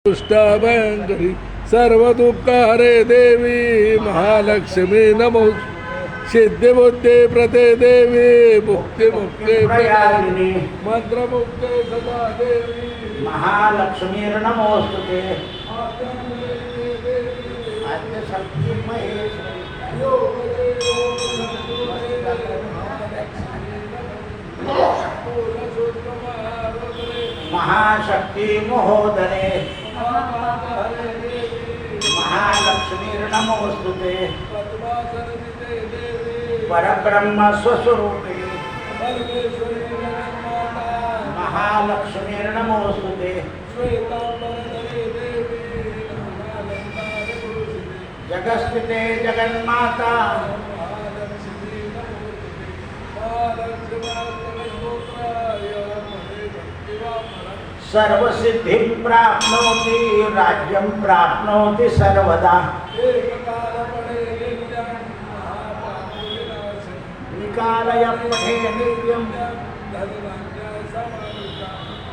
दुष्टाभयंकरी सर्वदुःखहरे देवी महालक्ष्मी नमो सिद्धिबुद्धि प्रते देवी मुक्ति मुक्ति प्रयागिनी मंत्रमुक्ते सदा देवी महालक्ष्मी नमोस्तुते आद्यशक्ति महाशक्ति महोदरे महालक्ष्मी नमोस्तुते परब्रह्म स्वस्वरूपे महालक्ष्मी नमोस्तुते जगस्थिते जगन्माता सर्वसिद्धिं प्राप्नोति राज्यं प्राप्नोति सर्वदा त्रिकालय पठे नित्यं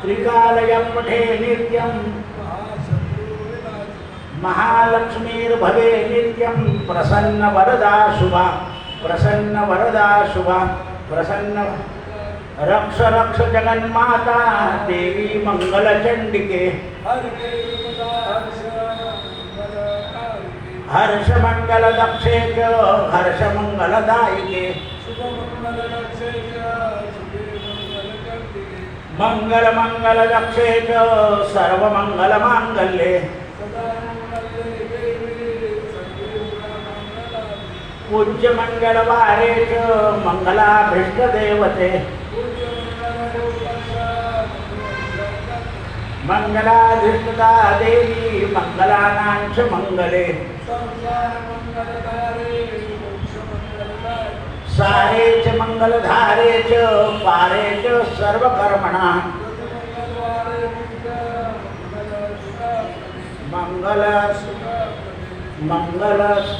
त्रिकालय पठे नित्यं महालक्ष्मीर्भवे नित्यं प्रसन्न वरदा शुभा प्रसन्न वरदा शुभा प्रसन्न रक्ष रक्ष जगन्माता देवी मंगल चंडिके हर्ष मंगल दक्षे च हर्ष मंगलदायिके मंगल मंगल दक्षे च सर्व मंगल मांगल्ये पूज्य मंगलवारे च मंगलाभीष्ट देवते मंगलाधिष्ठिता देवी मंगलानांच मंगले सारे च मंगलधारे च पारे च सर्वकर्मणा मंगलस मंगलस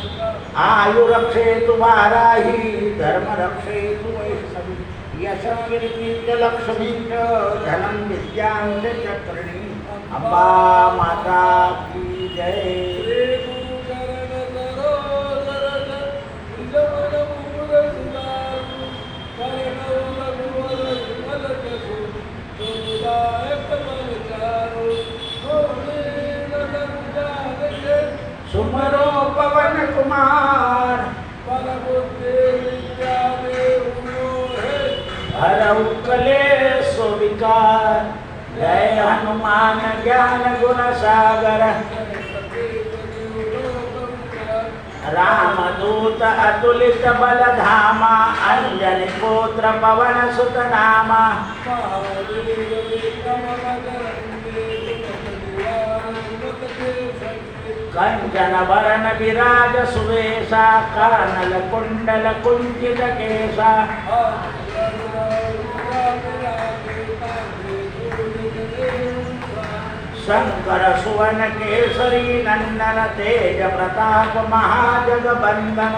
आयु रक्षेतु वाराही धर्म रक्षेतु वैष्णवी यश कीर्ति च लक्ष्मी च धनं विद्यां च चक्रणी अम्बा माता की जय। सुमरो पवन कुमार हरऊ कलेश विकार जय हनुमान ज्ञान गुण सागर रामदूत अतुलित बल धामा अंजनी पुत्र पवन सुत नामा कंचन वरण विराज सुवेशा कानल कुंडल कुंचित केशा शंकर सुवन केसरी नंदन तेज प्रताप महाजगबंदन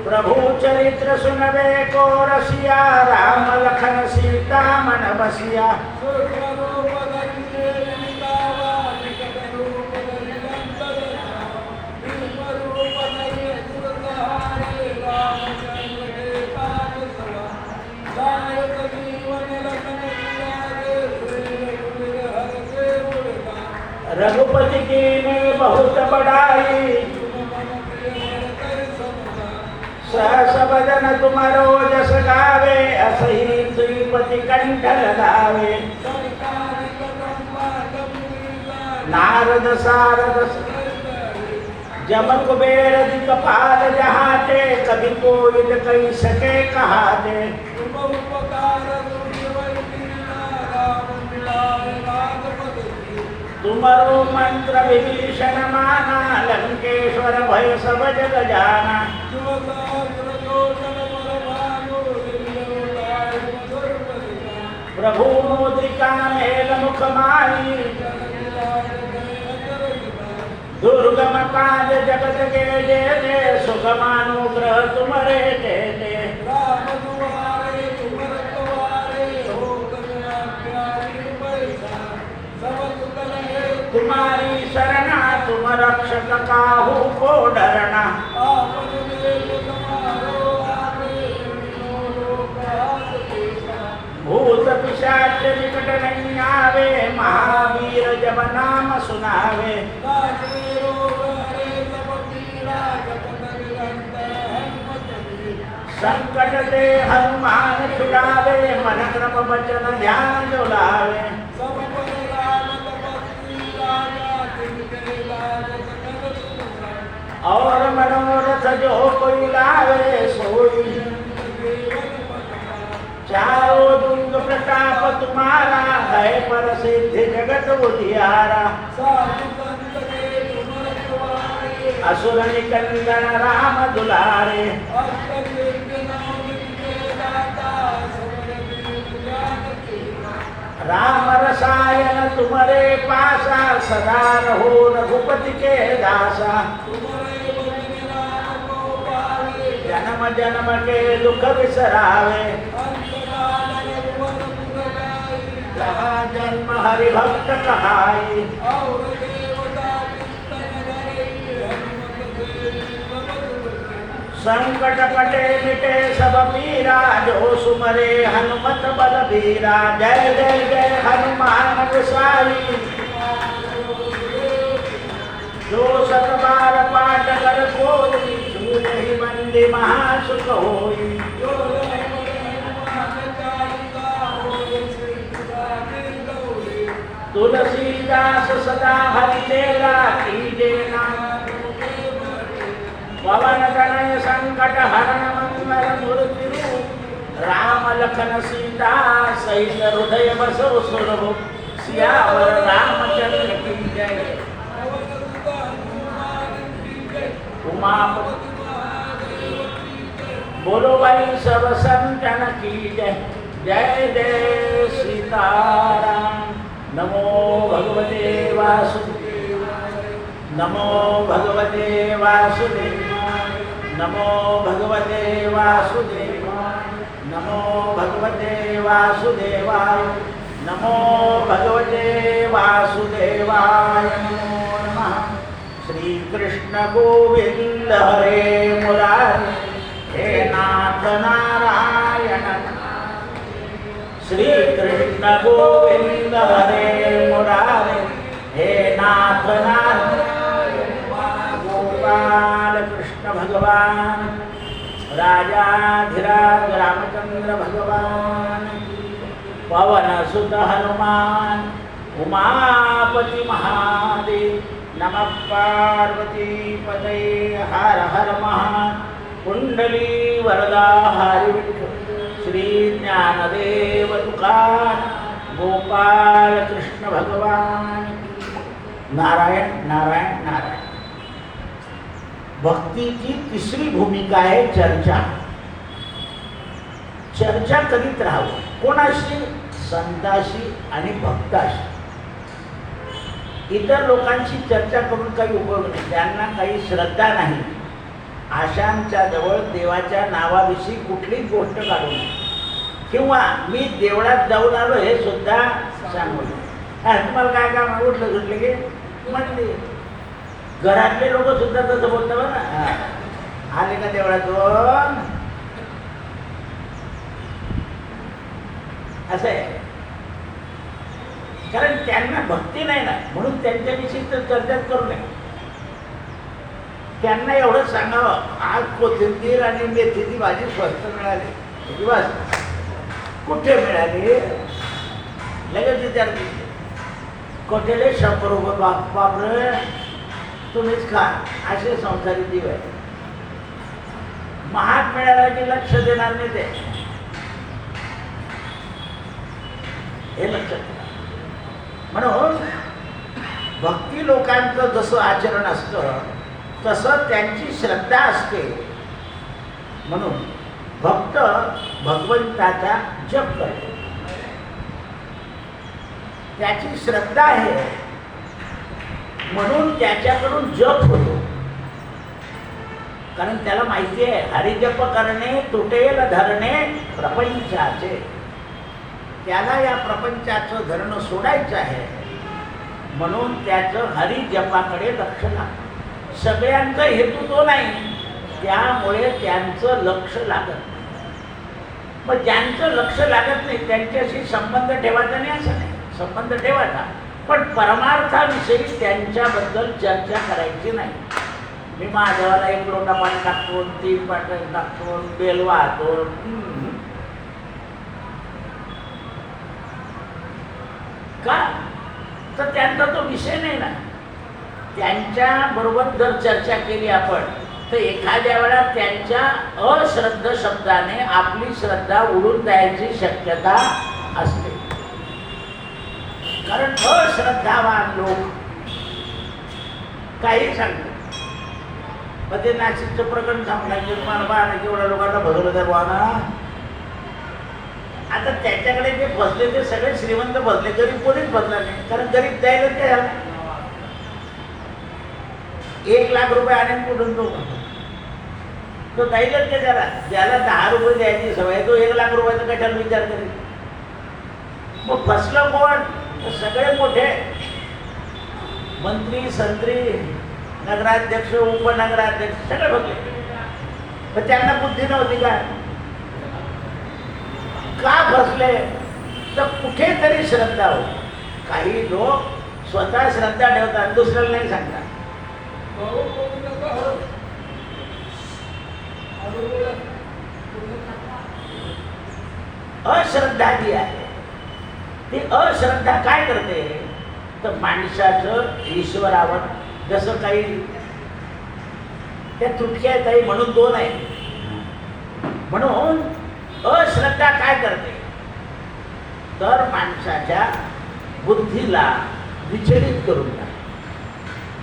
प्रभु चरित्र सुनवे को रसिया राम लखन सीता मन बसिया रघुपति की ने बहुत बड़ाई सहस बदन तुम्हारो जस गावे असही श्रीपति कंठ लगावे नारद सारद जम कुबेर दिक्पाल जहाते कभी कोई कही सके कहाते तुमरो मंत्र विभीषण माना लंकेश्वर भय सब जग जाना प्रभु मुद्रिका मेल मुख माही दुर्गम काज जगत के जय सुगमानुग्रह तुम्हारे जय जय तुम्हारी शरणा तुम रक्षक काहू को डरना। आपन वेग तुम्हारो आगे तीनों लोक हाथ देखा। भूत पिशाच निकट नहीं आवे महावीर जब नाम सुनावे। नाचे रोग हरे सब पीरा जपत निरंतर हनुमत वीरा। संकट ते हनुमान छुड़ावे मन क्रम वचन ध्यान डोलावे। सब पर राम तपस्वी राजा तिनके लाज सकल सुना। और मनोरथ जो कोई लावे सोई जीवन पतना। चारों दुर्ग प्रताप तुम्हारा है पर सिद्धि जगत उजियारा। साधु संत के तुम रखवारे। असुर निकंदन राम दुलारे। अष्ट सिद्धि नौ निधि दाता सबल दीन जानकीरा। राम रसायन तुम्हारे पासा सदा रहो रघुपति के दासा। तुम्हारे भजन राम को पावे। जन्म जन्म के दुख बिसरावे। अंतकाल रघुवर पुर जाई। जहाँ जन्म हरि भक्त कहाई। और देवता चित्तन धरई हनुमत से प्रबल बचाई। संकट कटे मिटे सब पीरा जो सुमरे हनुमत बल बीरा। जय जय जय हनुमान गोसाई। जो सत बार पाठ कर कोई छूट ही बंदी महासुख होई। जो हनुमान चालिसा होय सिद्धा निर्गौरी। तुलसीदास सदा हरि चेला कीजे नाम। पवन तनय संकट हरण मंगल मूर्ति रूप। राम लखन सीता सहित हृदय बसो सुरभु। सियावर रामचंद्र की जय। पवन सुत हनुमान की जय। उमापति महादेव की जय। बोलो भाई सब संतन की जय। जय जय सीताराम। नमो भगवते वासुदेवाय। नमो भगवते वासुदेवाय। नमो भगवते वासुदेवाय। नमो भगवते वासुदेवाय। नमो भगवते वासुदेवाय नमो नमः। श्री कृष्ण गोविंद हरे मुरारे हे नाथ नारायण। श्री कृष्ण गोविंद हरे मुरारे हे नाथ नारायण। गोपाल कृष्ण भगवान राजाधिराज रामचंद्र भगवान। पवन सुत हनुमान उमापति महादेव। नमः पार्वती पते हर हर महा। कुंडली वरदा हरि श्री ज्ञानदेव तुकाराम गोपाल कृष्ण भगवान। नारायण नारायण नारायण। भक्तीची तिसरी भूमिका आहे चर्चा. चर्चा करीत राहावं. कोणाशी? संताशी आणि भक्ताशी. इतर लोकांशी चर्चा करून काही उपयोग नाही. त्यांना काही श्रद्धा नाही. आशांच्या जवळ देवाच्या नावाविषयी कुठलीच गोष्ट काढू नये. किंवा मी देवळात जाऊन आलो हे सुद्धा सांगू नये. तुम्हाला काय काम उठलं सुटले की म्हणले. घरातले लोक सुद्धा तसं बोलतात बघा. आले का देवळातून असं आहे. कारण त्यांना भक्ती नाही ना, म्हणून त्यांच्याविषयी तर चर्चाच करू नये. त्यांना एवढं सांगावं, आज कोथिंबीर आणि मेथीची भाजी स्वस्त मिळाली. बस कुठे मिळाली लगेच विचारते. कोठेले 100 रुपये बापरे तुम्हीच खा. असे संसारी जीव आहे. महाग मिळाला की लक्ष देणार नाही ते. हे लक्षात ठेवा. म्हणून भक्ती लोकांचं जसं आचरण असतं तसं त्यांची श्रद्धा असते. म्हणून भक्त भगवंताचा जप करतो. त्याची श्रद्धा आहे म्हणून त्याच्याकडून जप होतो. कारण त्याला माहिती आहे हरिजप करणे तुटेल धरणे प्रपंचाचे. त्याला या प्रपंचाचं धरणं सोडायचं आहे. म्हणून त्याचं हरिजपाकडे लक्ष लागतं. सगळ्यांचा हेतू तो नाही, त्यामुळे त्यांचं लक्ष लागत नाही. मग ज्यांचं लक्ष लागत नाही त्यांच्याशी संबंध ठेवायचा नाही असं नाही, संबंध ठेवायचा, पण परमार्थाविषयी त्यांच्याबद्दल चर्चा करायची नाही. मी महादेवाला 1 लोटा पाणी टाकतो, 3 पाणी टाकतो, बेल वाहतो, का तर त्यांचा तो विषय नाही ना. त्यांच्या बरोबर जर चर्चा केली आपण तर एखाद्या वेळा त्यांच्या अश्रद्ध शब्दाने आपली श्रद्धा उडून जायची शक्यता असते. कारण अश्रद्धावान लोक काही सांगतात. मग ते नाशिकचं प्रकरण सांगण्याचे तुम्हाला बाळा केवढ्या लोकांना भजवलं त्या बाळा. आता त्याच्याकडे जे फसले ते सगळे श्रीमंत फसले, गरीब कोणीच फसला नाही. कारण गरीब द्यायला ते झालं. 1 लाख रुपये आणून कुठून तो द्यायलाच का त्याला, ज्याला 10 रुपये द्यायची सवय तो 1 लाख रुपयाचा कशाला विचार करेल. मग फसलं कोण? सगळे मोठे मंत्री, संत्री, नगराध्यक्ष, उपनगराध्यक्ष सगळे होते. पण त्यांना बुद्धी नव्हती का? का फसले? तर कुठेतरी श्रद्धा होती. काही लोक स्वतः श्रद्धा ठेवतात, दुसऱ्याला नाही सांगतात. अश्रद्धा जी आहे ती अश्रद्धा काय करते तर माणसाचं ईश्वरावर जसं काही त्या तुटक्या आहेत काही म्हणून 2 आहे. म्हणून अश्रद्धा काय करते तर माणसाच्या बुद्धीला विचलित करून टाकते.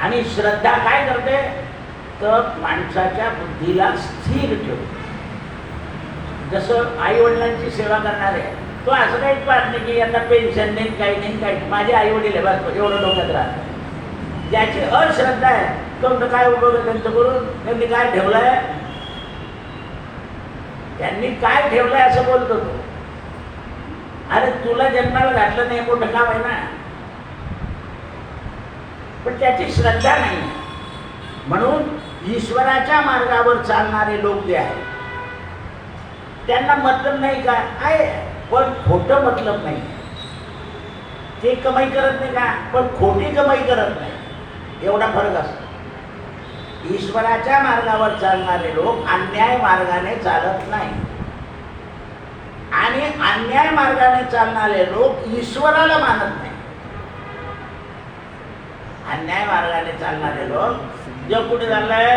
आणि श्रद्धा काय करते तर माणसाच्या बुद्धीला स्थिर ठेवते. जसं आई वडिलांची सेवा करणारे तो असं काही पाहत नाही की यांना पेन्शन नाही, काही नाही, काही. माझे आई वडील आहे बस, एवढं डोक्यात राहतं. ज्याची अश्रद्धा आहे तो काय उपयोग आहे त्यांचं करून? त्यांनी काय ठेवलंय, त्यांनी काय ठेवलंय असं बोलतो तो. अरे तुला जन्माला घातलं नाही मोठं काम आहे ना, पण त्याची श्रद्धा नाही. म्हणून ईश्वराच्या मार्गावर चालणारे लोक जे आहेत त्यांना मतलब नाही का आहे, पण खोटं मतलब नाही. ते कमाई करत नाही का, पण खोटी कमाई करत नाही. एवढा फरक असतो. ईश्वराच्या मार्गावर चालणारे लोक अन्याय मार्गाने चालत नाही, आणि अन्याय मार्गाने चालणारे लोक ईश्वराला मानत नाही. अन्याय मार्गाने चालणारे लोक जग कुठे चाललंय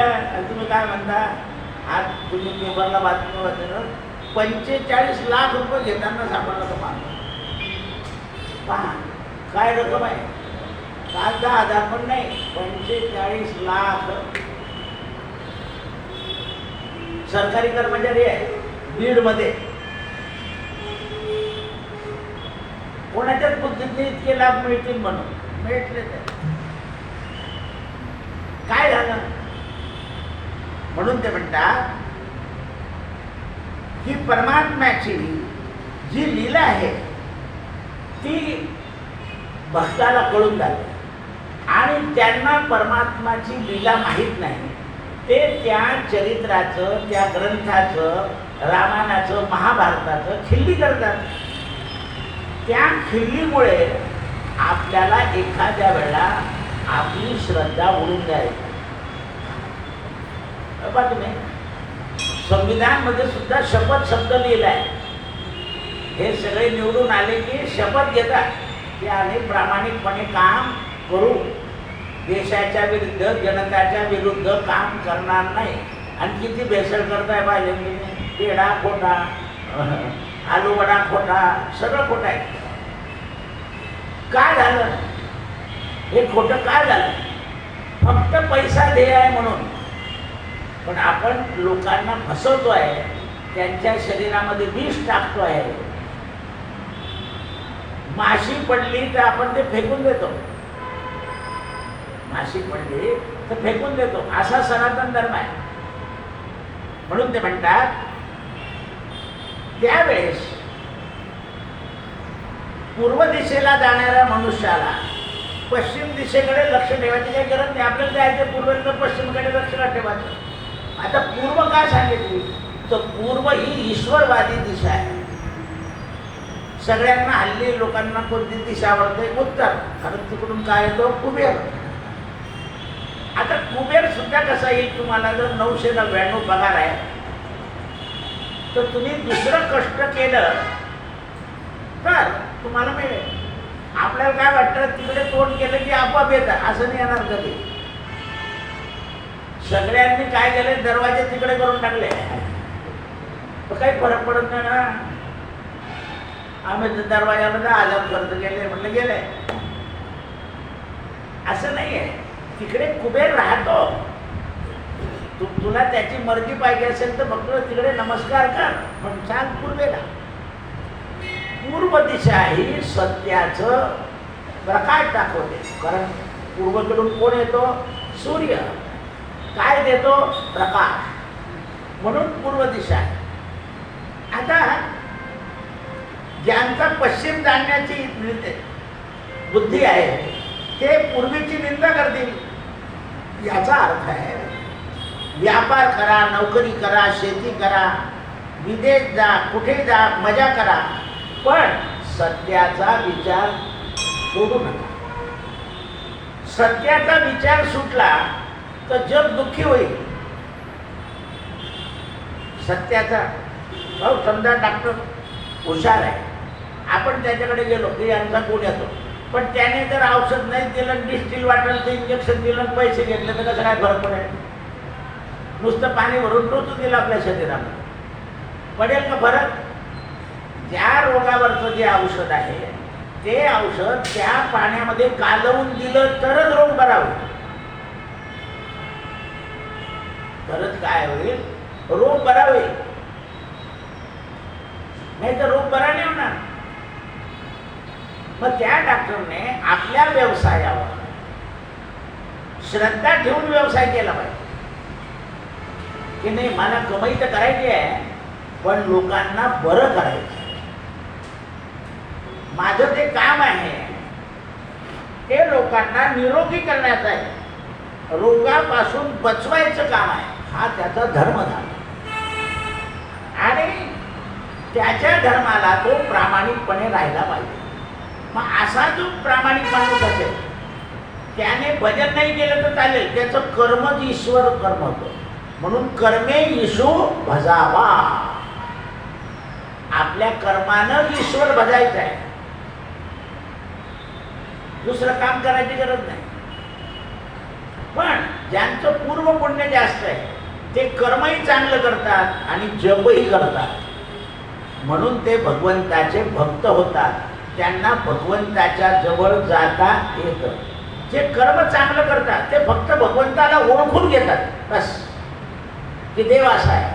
तुम्ही काय म्हणता, आज तुम्ही पेपरला बातमी वाचलं 45 लाख रुपये घेताना सापडला तो माणूस. पहा काय रक्कम आहे, 5-10,000 पण नाही, 45 लाख. सरकारी कर्मचारी आहे बीडमध्ये. कोणाच्याच बुद्धीतले इतके लाभ मिळतील म्हणून मिळतले. काय झालं म्हणून ते म्हणतात की परमात्म्याची जी लीला आहे ती भक्ताला कळून जाते. आणि त्यांना परमात्माची लीला माहीत नाही ते त्या चरित्राचं, त्या ग्रंथाचं, रामायणाचं, महाभारताचं खिल्ली करतात. त्या खिल्लीमुळे आपल्याला एखाद्या वेळा आपली श्रद्धा उडून जायची. बघा तुम्ही संविधानमध्ये सुद्धा शपथ शब्द लिहिलाय. हे सगळे निवडून आले की शपथ घेतात की आम्ही प्रामाणिकपणे काम करू, देशाच्या विरुद्ध, जनताच्या विरुद्ध काम करणार नाही. आणि किती भेसळ करताय पाहिजे, पेढा खोटा, आलू वडा खोटा, सगळं खोटं आहे. काय झालं हे खोटं? काय झालं? फक्त पैसा ध्येय आहे म्हणून. पण आपण लोकांना फसवतो आहे, त्यांच्या शरीरामध्ये विष टाकतो आहे. माशी पडली तर आपण ते फेकून देतो, माशी पडली तर फेकून देतो, असा सनातन धर्म आहे. म्हणून ते म्हणतात त्यावेळेस पूर्व दिशेला जाणाऱ्या मनुष्याला पश्चिम दिशेकडे लक्ष ठेवायची काही गरज नाही. आपल्याला जायचं पूर्वेकडे पश्चिमकडे लक्ष का ठेवायचं. आता पूर्व काय सांगितली, तर पूर्व ही ईश्वरवादी दिशा आहे. सगळ्यांना हल्ली लोकांना कोणती दिशा आवडते, उत्तर. कारण तिकडून काय येतो, कुबेर. आता कुबेर सुद्धा कसा येईल तुम्हाला, जर 999 पगार आहे तर तुम्ही दुसरं कष्ट केलं तर तुम्हाला मिळेल. आपल्याला काय वाटतं, तिकडे तोंड केलं की आपोआप येतं, असं नाही येणार कधी. सगळ्यांनी काय केले, दरवाजे तिकडे करून टाकले तर काही फरक पडत नाही ना. आम्ही दरवाजाला 10,000 खर्च केले म्हटलं गेले, असं नाहीये. तिकडे कुबेर राहतो. तुला त्याची मर्जी पाहिजे असेल तर फक्त तिकडे नमस्कार कर, पण सांग पूर्वेला. पूर्व दिशा ही सत्याचं प्रकाश दाखवते. कारण पूर्वेकडून कोण येतो, सूर्य. काय देतो, प्रकाश. म्हणून पूर्व दिशा आहे. आता ज्यांचा पश्चिम जाणण्याची बुद्धी आहे ते पूर्वीची निंदा करतील. याचा अर्थ आहे व्यापार करा, नोकरी करा, शेती करा, विदेश जा, कुठे जा, मजा करा, पण सत्याचा विचार सोडू नका. सत्याचा विचार सुटला तर जग दुःखी होईल. सत्याचा समजा डॉक्टर हुशार आहे, आपण त्याच्याकडे गेलो की यांचा गुण येतो, पण त्याने जर औषध नाही दिलं, डिस्टिल वाटलं, इंजेक्शन दिलं, पैसे घेतले तर कसं काय फरक पडेल. नुसतं पाणी भरून टोचून दिलं आपल्या शरीराला, पडेल का फरक. ज्या रोगावरचं जे औषध आहे ते औषध त्या पाण्यामध्ये कालवून दिलं तरच रोग बरा होईल. तरच काय होईल, रोग बरा होईल. नाही तर रोग बरा नाही होणार. मग त्या डॉक्टरने आपल्या व्यवसायावर श्रद्धा ठेवून व्यवसाय केला पाहिजे की नाही, मला कमाई तर करायची आहे पण लोकांना बरं करायचं. माझं जे काम आहे ते लोकांना निरोगी करण्याचं आहे, रोगापासून बचवायचं काम आहे. हा त्याचा धर्म झाला आणि त्याच्या धर्माला तो प्रामाणिकपणे राहिला पाहिजे. मग असा जो प्रामाणिक माणूस असेल त्याने भजन नाही केलं तर चालेल, त्याचं कर्मच ईश्वर कर्म होतं. म्हणून कर्मे ईशू भजावा. आपल्या कर्मानं ईश्वर भजायचं आहे, दुसरं काम करायची गरज नाही. पण ज्यांचं पूर्व पुण्य जास्त आहे ते कर्मही चांगलं करतात आणि जपही करतात, म्हणून ते भगवंताचे भक्त होतात. त्यांना भगवंताच्या जवळ जाता येतं. जे कर्म चांगलं करतात ते फक्त भगवंताला ओळखून घेतात बस की देव असा आहे,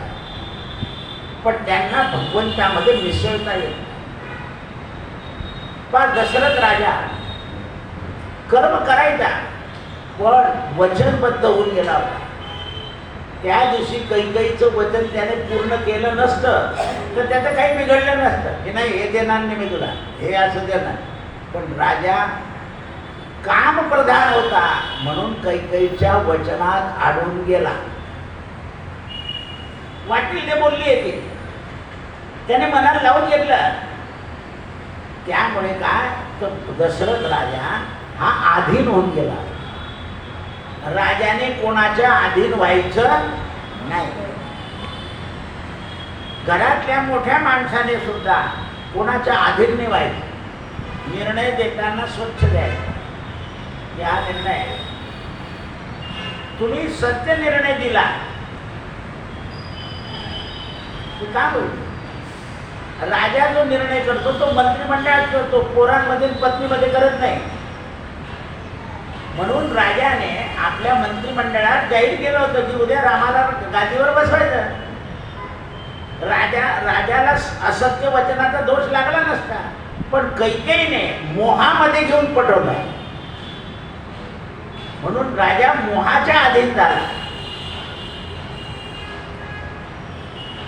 पण त्यांना भगवंतामध्ये मिसळता येत. पण दशरथ राजा कर्म करायचा पण वचनबद्ध होऊन गेला होता. त्या दिवशी कैकेयीचं वचन त्याने पूर्ण केलं नसतं तर त्याचं काही बिघडलं नसतं की नाही हे देणार नाही मी तुला, हे असं देणार. पण राजा काम प्रधान होता म्हणून कैकेयीच्या वचनात अडून गेला. वाटेल ते बोलली येते, त्याने मनाला लावून घेतलं. त्यामुळे काय तर दशरथ राजा हा अधीन होऊन गेला. राजाने कोणाच्या अधीन व्हायचं नाही. घरातल्या मोठ्या माणसाने सुद्धा कोणाच्या अधीन नाही व्हायचं. निर्णय देताना स्वच्छ द्यायचा. या निर्णय तुम्ही सत्य निर्णय दिला की काय होईल. राजा जो निर्णय करतो तो मंत्रिमंडळात करतो, पोरांमध्ये पत्नीमध्ये करत नाही. म्हणून राजाने आपल्या मंत्रिमंडळात जाहीर केलं होतं की उद्या रामाला गादीवर बसवायचं. राजाला असत्य वचनाचा दोष लागला नसता, पण कैकेयीने मोहामध्ये घेऊन पटवलं. म्हणून राजा मोहाच्या अधीन झाला.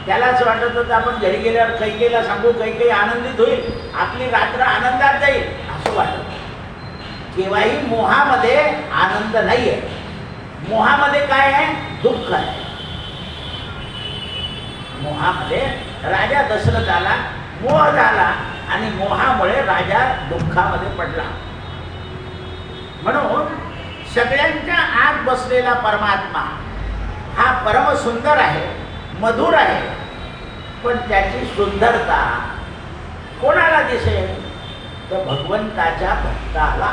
त्याला असं वाटत होतं आपण घरी गेल्यावर कैकेयीला सांगू, कैकेयी आनंदित होईल, आपली रात्र आनंदात जाईल असं वाटत. केव्हाही मोहामध्ये आनंद नाही आहे. मोहामध्ये काय आहे? दुःख आहे. मोहामध्ये राजा दशरथाला मोह झाला आणि मोहामुळे राजा दुःखामध्ये पडला. म्हणून सगळ्यांच्या आत बसलेला परमात्मा हा परम सुंदर आहे, मधुर आहे, पण त्याची सुंदरता कोणाला दिसेल? तर भगवंताच्या भक्ताला.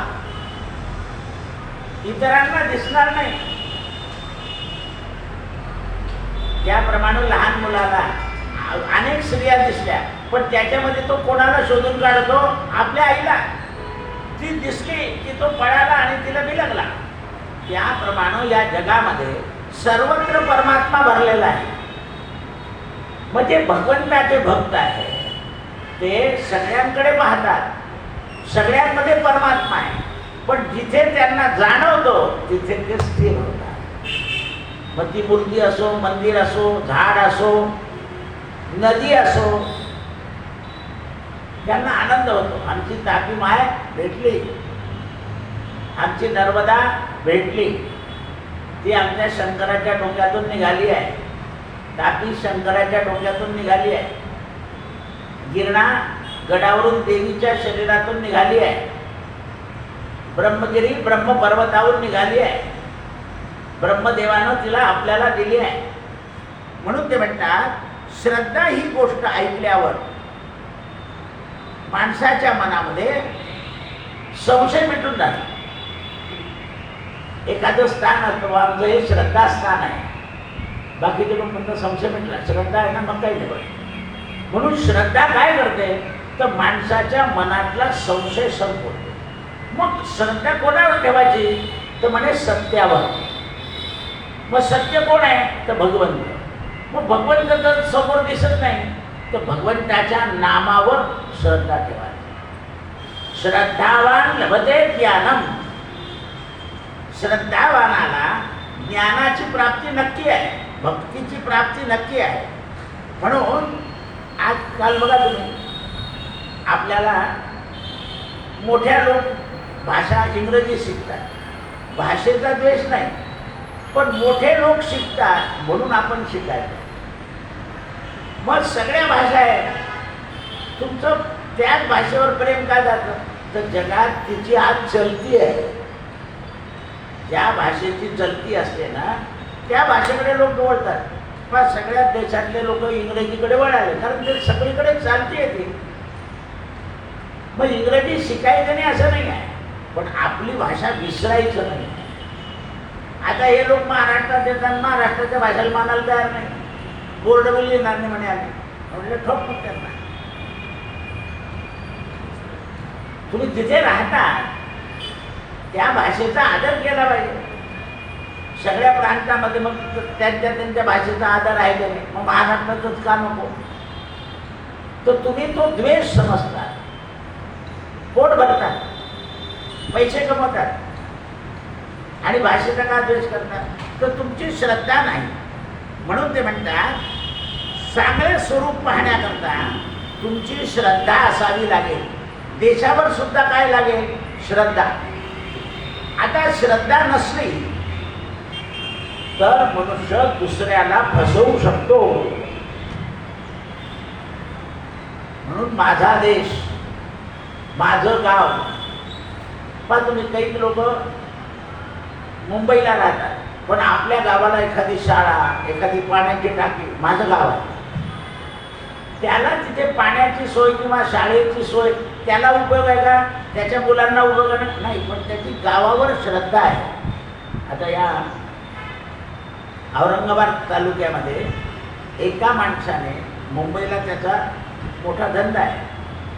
इतरांना दिसणार नाही. त्याप्रमाणे लहान मुलाला अनेक स्त्रिया दिसल्या, पण त्याच्यामध्ये तो कोणाला शोधून काढतो? आपल्या आईला. ती दिसली की तो पळाला आणि तिला बिलगला. त्याप्रमाणे या जगामध्ये सर्वत्र परमात्मा भरलेला आहे. म्हणजे भगवंताचे भक्त आहे ते सगळ्यांकडे पाहतात, सगळ्यांमध्ये परमात्मा आहे, पण जिथे त्यांना जाणवतो तिथे ते स्थिर होतात. मग ती मूर्ती असो, मंदिर असो, झाड असो, नदी असो, त्यांना आनंद होतो. आमची तापी माय भेटली, आमची नर्मदा भेटली, ती आमच्या शंकराच्या डोक्यातून निघाली आहे. तापी शंकराच्या डोक्यातून निघाली आहे. गिरणा गडावरून देवीच्या शरीरातून निघाली आहे. ब्रह्मगिरी ब्रह्मपर्वतावरून निघाली आहे. ब्रह्मदेवानं तिला आपल्याला दिली आहे. म्हणून ते म्हणतात, श्रद्धा ही गोष्ट ऐकल्यावर माणसाच्या मनामध्ये संशय मिटून जातो. एखादं स्थान असतं, आमचं हे श्रद्धास्थान आहे, बाकीचे लोक म्हणतात संशय मिटला, श्रद्धा आहे ना, मग काही नाही. म्हणून श्रद्धा काय करते? तर माणसाच्या मनातला संशय संपवते. मग श्रद्धा कोणावर ठेवायची? तर म्हणे सत्यावर. मग सत्य कोण आहे? तर भगवंत. मग भगवंत जर समोर दिसत नाही तर भगवंताच्या नामावर श्रद्धा ठेवायची. श्रद्धावान लभते ज्ञानम. श्रद्धावानाला ज्ञानाची प्राप्ती नक्की आहे, भक्तीची प्राप्ती नक्की आहे. म्हणून आजकाल बघा तुम्ही, आपल्याला मोठ्या लोक भाषा इंग्रजी शिकतात, भाषेचा द्वेष नाही, पण मोठे लोक शिकतात म्हणून आपण शिकायचं. मग सगळ्या भाषा आहेत, तुमचं त्याच भाषेवर प्रेम का जातं? तर जगात तिची आज चलती आहे. ज्या भाषेची चलती असते ना त्या भाषेकडे लोक वळतात. पण सगळ्या देशातले लोक इंग्रजीकडे वळाले, कारण ते सगळीकडे चालती येते. मग इंग्रजी शिकायचं नाही असं नाही आहे, पण आपली भाषा विसरायचं नाही. आता हे लोक महाराष्ट्रात येतात, महाराष्ट्राच्या भाषेला मानायला तयार नाही. बोर्ड बिल येणार नाही म्हणे आम्ही. म्हटलं ठोक मग त्यांना. तुम्ही जिथे राहता त्या भाषेचा आदर केला पाहिजे. सगळ्या प्रांतामध्ये मग त्यांच्या भाषेचा आदर आहे का नाही? मग महाराष्ट्रातच का नको? तर तुम्ही तो द्वेष समजता, पोट भरतात, पैसे कमवतात आणि भाषेचा का द्वेष करतात? तर तुमची श्रद्धा नाही. म्हणून ते म्हणतात, चांगले स्वरूप पाहण्याकरता तुमची श्रद्धा असावी लागेल. देशावर सुद्धा काय लागेल? श्रद्धा. आता श्रद्धा नसली तर मनुष्य दुसऱ्याला फसवू शकतो. म्हणून माझा देश, माझं गाव. पण तुम्ही काही लोक मुंबईला राहतात, पण आपल्या गावाला एखादी शाळा, एखादी पाण्याची टाकी, माझं गाव आहे, त्याला तिथे पाण्याची सोय किंवा शाळेची सोय, त्याला उपयोग आहे का? त्याच्या मुलांना उपयोग नाही, पण त्याची गावावर श्रद्धा आहे. आता या औरंगाबाद तालुक्यामध्ये एका माणसाने, मुंबईला त्याचा मोठा धंदा आहे,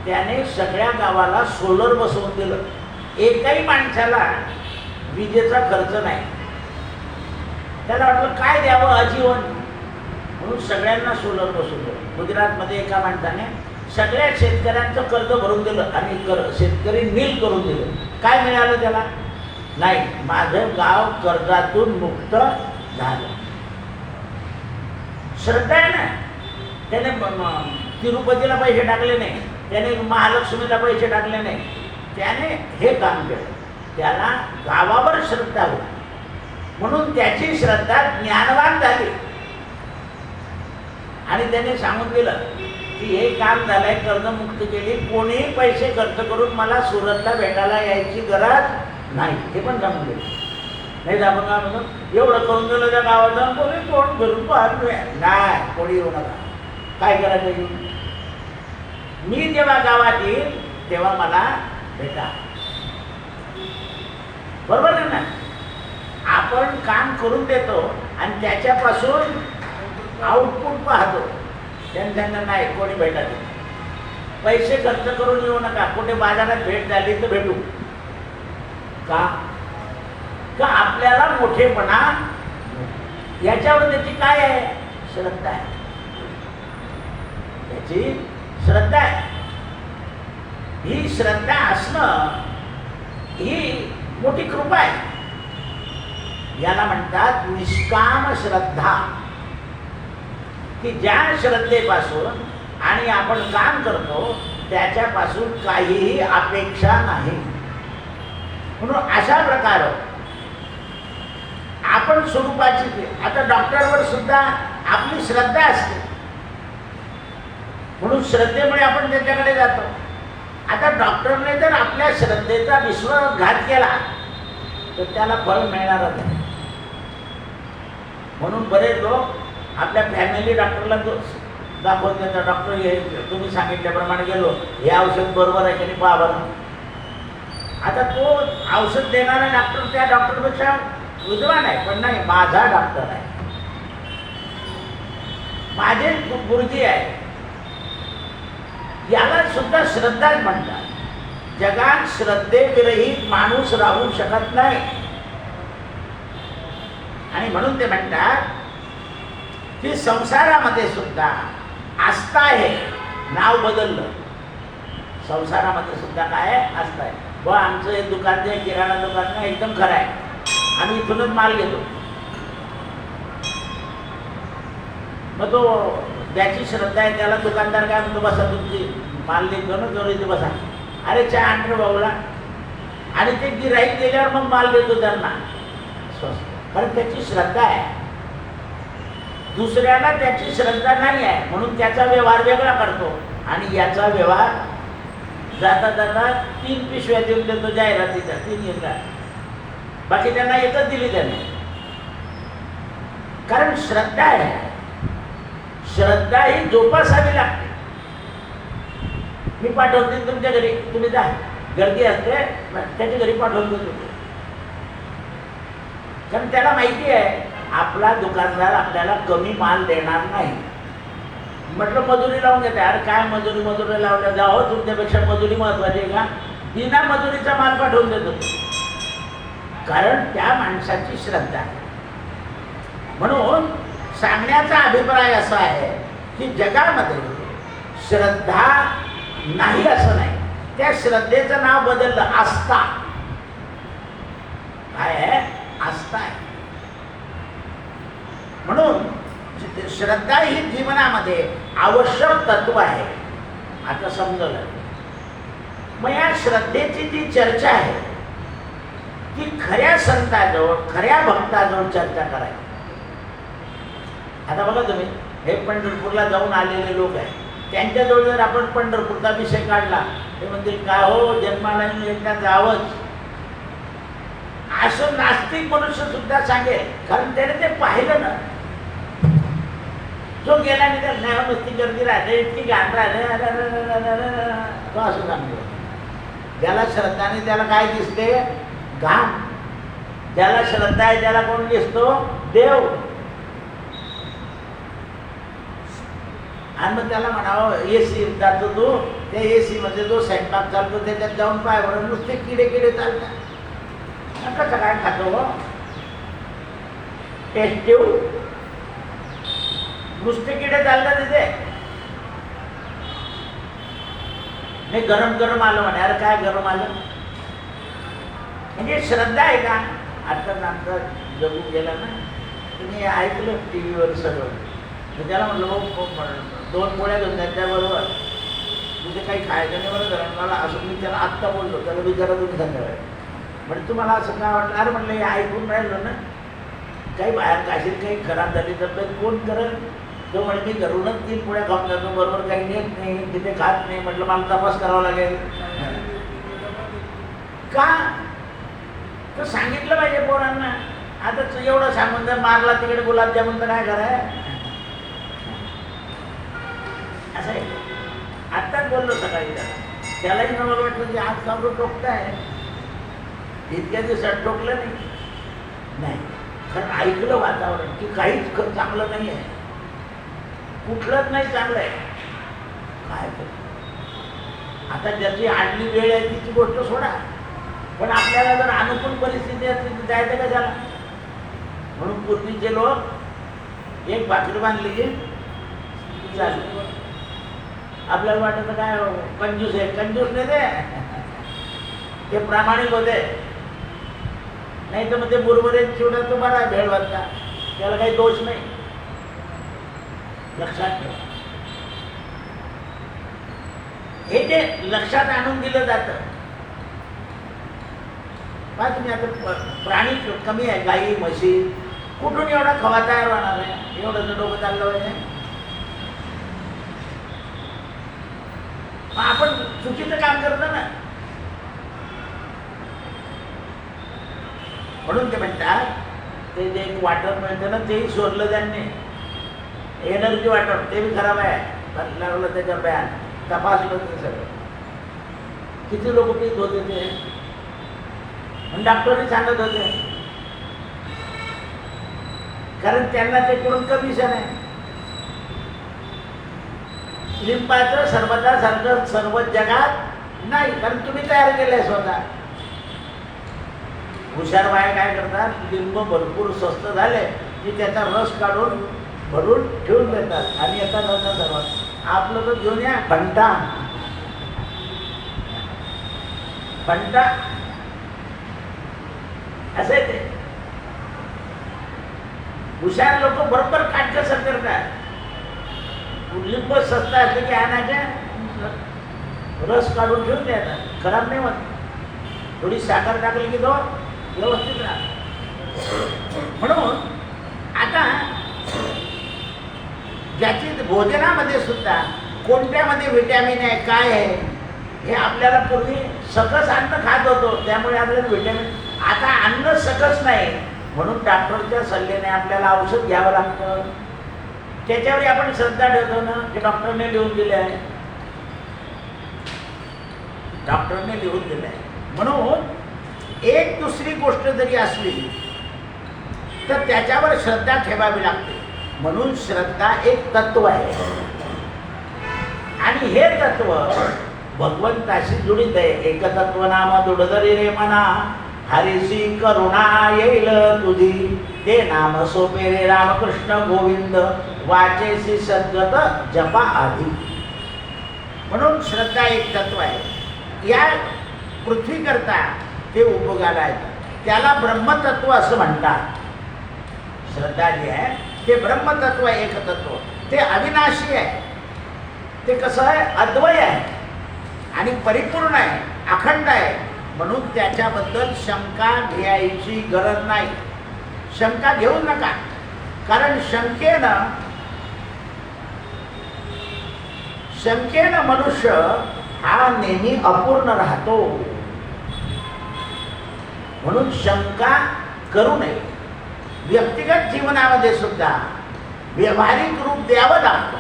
त्याने सगळ्या गावाला सोलर बसवून दिलं. एकही माणसाला विजेचा खर्च नाही. त्याला वाटलं काय द्यावं आजीवन, म्हणून सगळ्यांना सोलर बसवून दिलं. गुजरातमध्ये एका माणसाने सगळ्या शेतकऱ्यांचं कर्ज भरून दिलं आणि शेतकरी नील करून दिलं. काय मिळालं त्याला? नाही, माझं गाव कर्जातून मुक्त झालं. श्रद्धा आहे ना. त्याने तिरुपतीला पैसे टाकले नाही, त्याने महालक्ष्मीला पैसे टाकले नाही, त्याने हे काम केलं. त्याला गावावर श्रद्धा होती, म्हणून त्याची श्रद्धा ज्ञानवान झाली आणि त्याने सांगून दिलं की हे काम झालंय, कर्जमुक्ती केली, कोणीही पैसे खर्च करून मला सुरतला भेटायला यायची गरज नाही, हे पण सांगून दिलं. नाही आपण काय म्हणतो, एवढं करून दिलं त्या गावात जाऊन कोणी तोंड फिरून पाहतोय नाही, कोणी येऊ नका. काय करायचं, मी जेव्हा गावात येईल तेव्हा मला भेटा. बरोबर आहे ना? आपण काम करून देतो आणि त्याच्यापासून आउटपुट पाहतो. त्यांना नाही कोणी भेटत, पैसे खर्च करून येऊ नका, कुठे बाजारात भेट झाली तर भेटू का? का आपल्याला मोठेपणा, याच्यावर त्याची काय आहे? श्रद्धा आहे. त्याची श्रद्धा आहे. ही श्रद्धा असणं ही मोठी कृपा आहे. याला म्हणतात निष्काम श्रद्धा, की ज्या श्रद्धेपासून आणि आपण काम करतो त्याच्यापासून काहीही अपेक्षा नाही. म्हणून अशा प्रकारे आपण स्वरूपाची, आता डॉक्टरवर सुद्धा आपली श्रद्धा असते, म्हणून श्रद्धेमुळे आपण त्याच्याकडे जातो. आता डॉक्टरने जर आपल्या श्रद्धेचा विश्वासघात केला तर त्याला फळ मिळणारच नाही. म्हणून बरेच लोक आपल्या फॅमिली डॉक्टरला दाखवून देतात, डॉक्टर हे तुम्ही सांगितल्याप्रमाणे गेलो, हे औषध बरोबर आहे की नाही पहा बरं. आता तो औषध देणारा डॉक्टर त्या डॉक्टरपेक्षा विद्वान आहे, पण नाही माझा डॉक्टर आहे, माझे गुरुजी आहे. याला सुद्धा श्रद्धाच म्हणतात. जगात श्रद्धेविरहित माणूस राहू शकत नाही. आणि म्हणून ते म्हणतात की संसारामध्ये सुद्धा आस्था आहे, नाव बदललं. संसारामध्ये सुद्धा काय आहे? आस्था आहे. व आमचं हे दुकान जे किराणा दुकान ना एकदम खरं आहे, आम्ही इथूनच माल घेतो. मग तो ज्याची श्रद्धा आहे त्याला दुकानदार काय म्हणतो, बसा तुमची माल देतो ना जरूर इथे बसा, अरे चहा आणतो बाबूला, आणि ते गिऱ्हाईक गेल्यावर मग माल देतो त्यांना स्वस्त, कारण त्याची श्रद्धा आहे. दुसऱ्याला त्याची श्रद्धा नाही आहे म्हणून त्याचा व्यवहार वेगळा करतो, आणि याचा व्यवहार जाता जाता 3 पिशव्या देऊन देतो जाहिरातीच्या, 3 येतात, बाकी त्यांना एकच दिली त्याने, कारण श्रद्धा आहे. श्रद्धा ही जोपासावी लागते. मी पाठवते तुमच्या घरी, तुम्ही जा, गर्दी असते त्याच्या घरी पाठवून देतो, कारण त्याला माहिती आहे आपला दुकानदार आपल्याला कमी माल देणार नाही. म्हटलं मजुरी लावून देते, अरे काय मजुरी लावल्या जाओ, तुमच्यापेक्षा मजुरी महत्वाची आहे का? बिना मजुरीचा माल पाठवून देतो, कारण त्या माणसाची श्रद्धा. म्हणून सांगण्याचा अभिप्राय असा आहे की जगामध्ये श्रद्धा नाही असं नाही, त्या श्रद्धेचं नाव बदललं, आस्था. काय आहे? आस्था आहे. म्हणून श्रद्धा ही जीवनामध्ये आवश्यक तत्व आहे. आता समजलं. मग या श्रद्धेची जी चर्चा आहे ती खऱ्या संताजवळ, खऱ्या भक्ताजवळ चर्चा करायची. आता बघा तुम्ही, हे पंढरपूरला जाऊन आलेले लोक आहेत, त्यांच्याजवळ जर आपण पंढरपूरचा विषय काढला ते म्हणतील काय हो, जन्माला एकदा जावंच, असं नास्तिक मनुष्य सुद्धा सांगेल, कारण त्याने ते पाहिलं ना. जो गेला नाही तर नाही नुसती गर्दी राहते, इतकी घाण राहते, तो असं सांगतो. ज्याला श्रद्धा नाही त्याला काय दिसते? घाण. ज्याला श्रद्धा आहे त्याला कोण दिसतो? देव. आणि मग त्याला म्हणावं AC जातो तू, त्या AC मध्ये जो स्वयंपाक चालतो त्याच्यात जाऊन पाय बरं, नुसते किडे चालतात, कसं काय खातो हो? टेस्टिव नुसते किडे चालतात तिथे. नाही गरम आलं म्हणे, अरे काय गरम आलं? म्हणजे श्रद्धा आहे का? आता आमचा जगून गेला ना, तुम्ही ऐकलं TV सगळं. त्याला म्हटलं 2 पोळ्या घेऊन त्याच्याबरोबर तुझे काही खायचं नाही बरं, मला असं मी त्याला आत्ता बोललो, त्याला विचारा तुम्ही संध्याकाळी म्हणजे तुम्हाला असं काय वाटलं? अरे म्हटलं हे ऐकून राहिलं ना, काही बाहेर काशीत काही खराब झाली तब्येत कोण करेल? तो म्हणजे मी घरूनच 3 पोळ्या खाऊन जातो, बरोबर काही नेत नाही, तिथे खात नाही. म्हटलं मला तपास करावा लागेल का? तर सांगितलं पाहिजे पोरांना. आता एवढं सांगून जर मारला तिकडे गुलाबजामुन तर काय कराय? असं आहे. आत्ताच बोललो सकाळी त्यालाही मला वाटलं की आज कामं टोकताय, इतक्या दिवसात टोकलं नाही. कारण ऐकलं वातावरण की काहीच चांगलं नाही आहे, कुठलंच नाही चांगलं आहे. काय आता ज्याची आणली वेळ आहे तिची गोष्ट सोडा, पण आपल्याला जर अनुकूल परिस्थिती असते तर जायचं का झाला? म्हणून पूर्वीचे लोक एक भाकरी बांधली की चालू. आपल्याला वाटत काय कंजूस आहे, कंजूस नाही ते प्रामाणिक होते. नाही तर मग ते बुरबुरे चिवडा तो बरा भेळ वाटता, त्याला काही दोष नाही. लक्षात ठेवा, हे जे लक्षात आणून दिलं जातं. पहा तुम्ही आता प्राणी कमी आहे, गाई म्हशी, कुठून एवढा खवा तयार होणार आहे? एवढं तर डोकं चाललं पाहिजे. आपण चुकीचं काम करतो ना. म्हणून ते म्हणतात ते जे एक वाटर मिळतं ना तेही शोधलं त्यांनी, एनर्जी वाटर, ते बी खराब आहे. लागलं त्याच्यावर बॅन तपासलं ते सगळं. किती लोक पीत होते ते, पण डॉक्टरही सांगत होते, कारण त्यांना ते करून कमिशन आहे. लिंबाचं सरबतासारखं सर्व जगात नाही, कारण तुम्ही तयार केलंय स्वतः. हुशार बाया काय करतात, लिंब भरपूर स्वस्त झाले की त्याचा रस काढून भरून ठेवून देतात आणि येतात होता सर्वात. आपलं तर घेऊन या फंटा फंटा असं आहे ते. हुशार लोक बरोबर काटकसर करतात. लिंब स्वस्त असले की आणायचे, रस काढून ठेवून द्यायचा, खराब नाही होत. थोडी साखर टाकली की तो व्यवस्थित राहतो. म्हणून आता ज्याची भोजनामध्ये सुद्धा कोणत्यामध्ये विटॅमिन आहे, काय आहे, हे आपल्याला पूर्वी सकस अन्न खात होतो, त्यामुळे आपल्याला विटॅमिन. आता अन्न सकस नाही, म्हणून डॉक्टरच्या सल्ल्याने आपल्याला औषध घ्यावं लागतं. त्याच्यावर आपण श्रद्धा ठेवतो ना, की डॉक्टरने लिहून दिले आहे, डॉक्टरने लिहून दिले आहे. म्हणून एक दुसरी गोष्ट जरी असली तर त्याच्यावर श्रद्धा ठेवावी लागते. म्हणून श्रद्धा एक तत्व आहे आणि हे तत्व भगवंताशी जुळीत आहे. एकतत्व नाम दुडदरी रे मना, हरिशी करुणा येईल तुझी, ते नाम सोपे रे रामकृष्ण गोविंद, वाचेसी सद्गत जपा आधी. म्हणून श्रद्धा एक तत्व आहे. या पृथ्वी करता ते उपयोगाला आहे, त्याला ब्रह्मतत्व असं म्हणतात. श्रद्धा जे आहे ते ब्रह्मतत्व, एकतत्व, ते अविनाशी आहे. ते कसं आहे, अद्वय आहे आणि परिपूर्ण आहे, अखंड आहे. म्हणून त्याच्याबद्दल शंका घ्यायची गरज नाही. शंका घेऊ नका, कारण शंकेनं मनुष्य हा नेहमी अपूर्ण राहतो. म्हणून शंका करू नये. व्यक्तिगत जीवनामध्ये सुद्धा व्यवहारिक रूप द्यावं लागतं.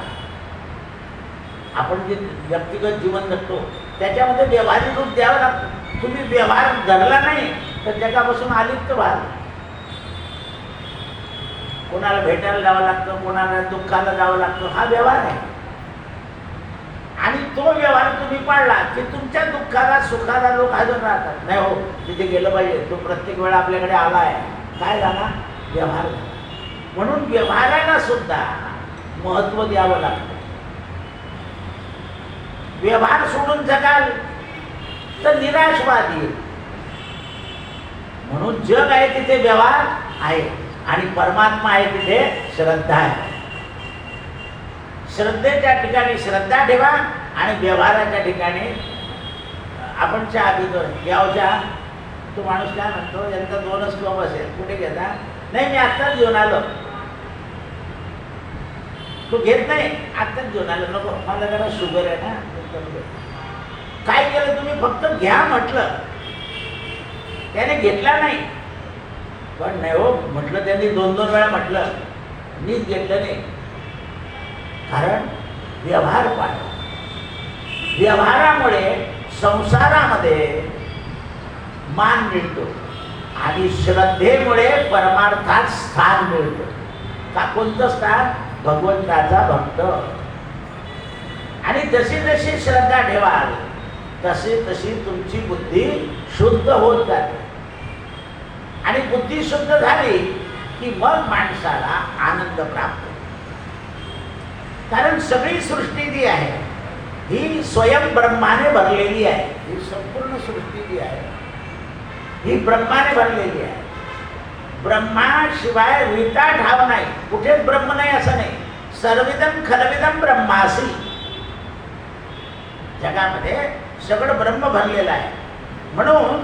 आपण जे व्यक्तिगत जीवन जगतो त्याच्यामध्ये व्यवहारिक रूप द्यावं लागतं. तुम्ही व्यवहार धरला नाही तर जगापासून अलिप्त व्हाल. कोणाला भेटायला जावं लागतं, कोणाला दुःखाला जावं लागतं, हा व्यवहार आहे. आणि तो व्यवहार तुम्ही पाळला की तुमच्या दुःखाला सुखाला लोक हजर राहतात. नाही हो, तिथे गेलं पाहिजे, तो प्रत्येक वेळा आपल्याकडे आला आहे, काय झाला, व्यवहार झाला. म्हणून व्यवहाराला सुद्धा महत्व द्यावं लागतं. व्यवहार सोडून जगाल तर निराशवाद येईल. म्हणून जग आहे तिथे व्यवहार आहे आणि परमात्मा आहे तिथे श्रद्धा आहे. श्रद्धेच्या ठिकाणी श्रद्धा ठेवा आणि व्यवहाराच्या ठिकाणी आपण चहा पितो, घ्याव चहा, तो माणूस काय म्हणतो, यांचा 2च कप असेल, कुठे घेता? नाही, मी आत्ताच घेऊन आलो. तो घेत नाही, आत्ताच घेऊन आलो, नको मला जरा शुगर आहे ना. काय केलं तुम्ही? फक्त घ्या म्हटलं, त्याने घेतला नाही. पण नाही हो म्हटलं, त्यांनी 2-2 वेळा म्हटलं, नीच घेतलं नाही. कारण व्यवहार पाळला. व्यवहारामुळे संसारामध्ये मान मिळतो आणि श्रद्धेमुळे परमार्थात स्थान मिळतं. का? कोणतं स्थान? भगवंताचा भक्त. आणि जशी जशी श्रद्धा ठेवाल तशी तशी तुमची बुद्धी शुद्ध होत जाते. आणि बुद्धी शुद्ध झाली की मग माणसाला आनंद प्राप्त होतो. कारण सगळी सृष्टी जी आहे ही स्वयं ब्रह्माने भरलेली आहे. ही संपूर्ण सृष्टी जी आहे ही ब्रह्माने भरलेली आहे. ब्रह्माशिवाय विटा ठाव नाही, कुठेच ब्रह्म नाही असं नाही. सर्विदम खलविदम ब्रह्मासी. जगामध्ये सगळं ब्रह्म भरलेलं आहे. म्हणून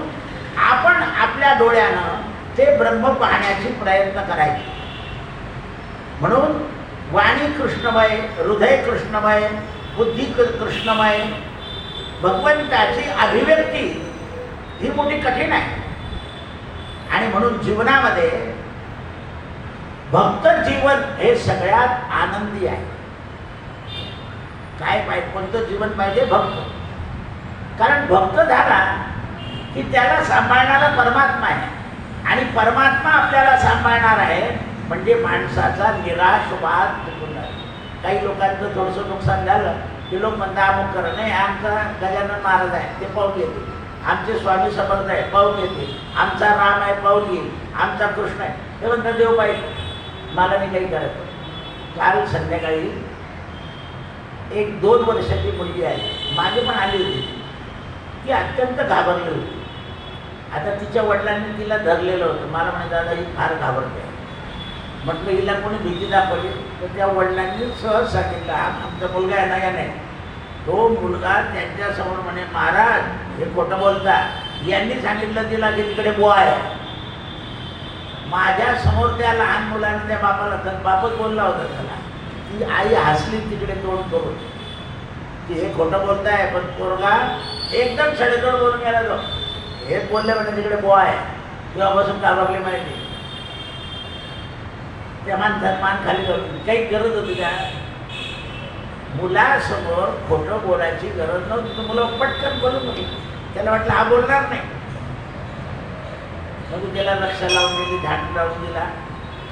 आपण आपल्या डोळ्यानं ते ब्रह्म पाहण्याची प्रयत्न करायचे. म्हणून वाणी कृष्णमय, हृदय कृष्णमय, बुद्धी कृष्णमय. भगवंताची अभिव्यक्ती ही मोठी कठीण आहे. आणि म्हणून जीवनामध्ये भक्त जीवन हे सगळ्यात आनंदी आहे. काय पाहिजे? कोणतं जीवन पाहिजे? भक्त. कारण भक्त झाला की त्याला सांभाळणारा परमात्मा आहे. आणि परमात्मा आपल्याला सांभाळणार आहे म्हणजे माणसाचा निराशवाद चुकून जाईल. काही लोकांचं थोडंसं नुकसान झालं की लोक म्हणतात अमुक करा. नाही, आमचा गजानन महाराज आहे ते पाहून येते, आमचे स्वामी समर्थ आहे पाहून येते, आमचा राम आहे पाहून येईल, आमचा कृष्ण आहे. ते म्हणतात देव पाहिजे, मला नाही काही करायचं. काल संध्याकाळी एक 2 वर्षाची मुलगी आहे, मागे पण आली होती. ती अत्यंत घाबरली होती. आता तिच्या वडिलांनी तिला धरलेलं होतं. मला म्हणे दादा ही फार घाबरते. म्हटलं हिला कोणी भीती दाखवली? तर त्या वडिलांनी सहज सांगितलं आमचा मुलगा आहे ना, या नाही. तो मुलगा त्यांच्यासमोर म्हणे महाराज हे खोटं बोलता, यांनी सांगितलं तिला की तिकडे बुवा आहे. माझ्या समोर त्या लहान मुलाने त्या बापाला, बापच बोलला होता त्याला. ती आई हसली तिकडे तोंड करून की हे खोटं बोलताय. पण पोरगा एकदम सडेतोड बोलून गेला. तो हे बोलले म्हणजे तिकडे बुवा आहे. तेव्हापासून घाबरली माहिती. त्या माणसात मान खाली होती. काही गरज होती का? मुलासमोर खोटं बोलायची गरज नव्हती. तो मुलं पटकन बोलून होती. त्याला वाटलं हा बोलणार नाही. मग त्याला लक्ष लावून दिली, धाट लावून दिला.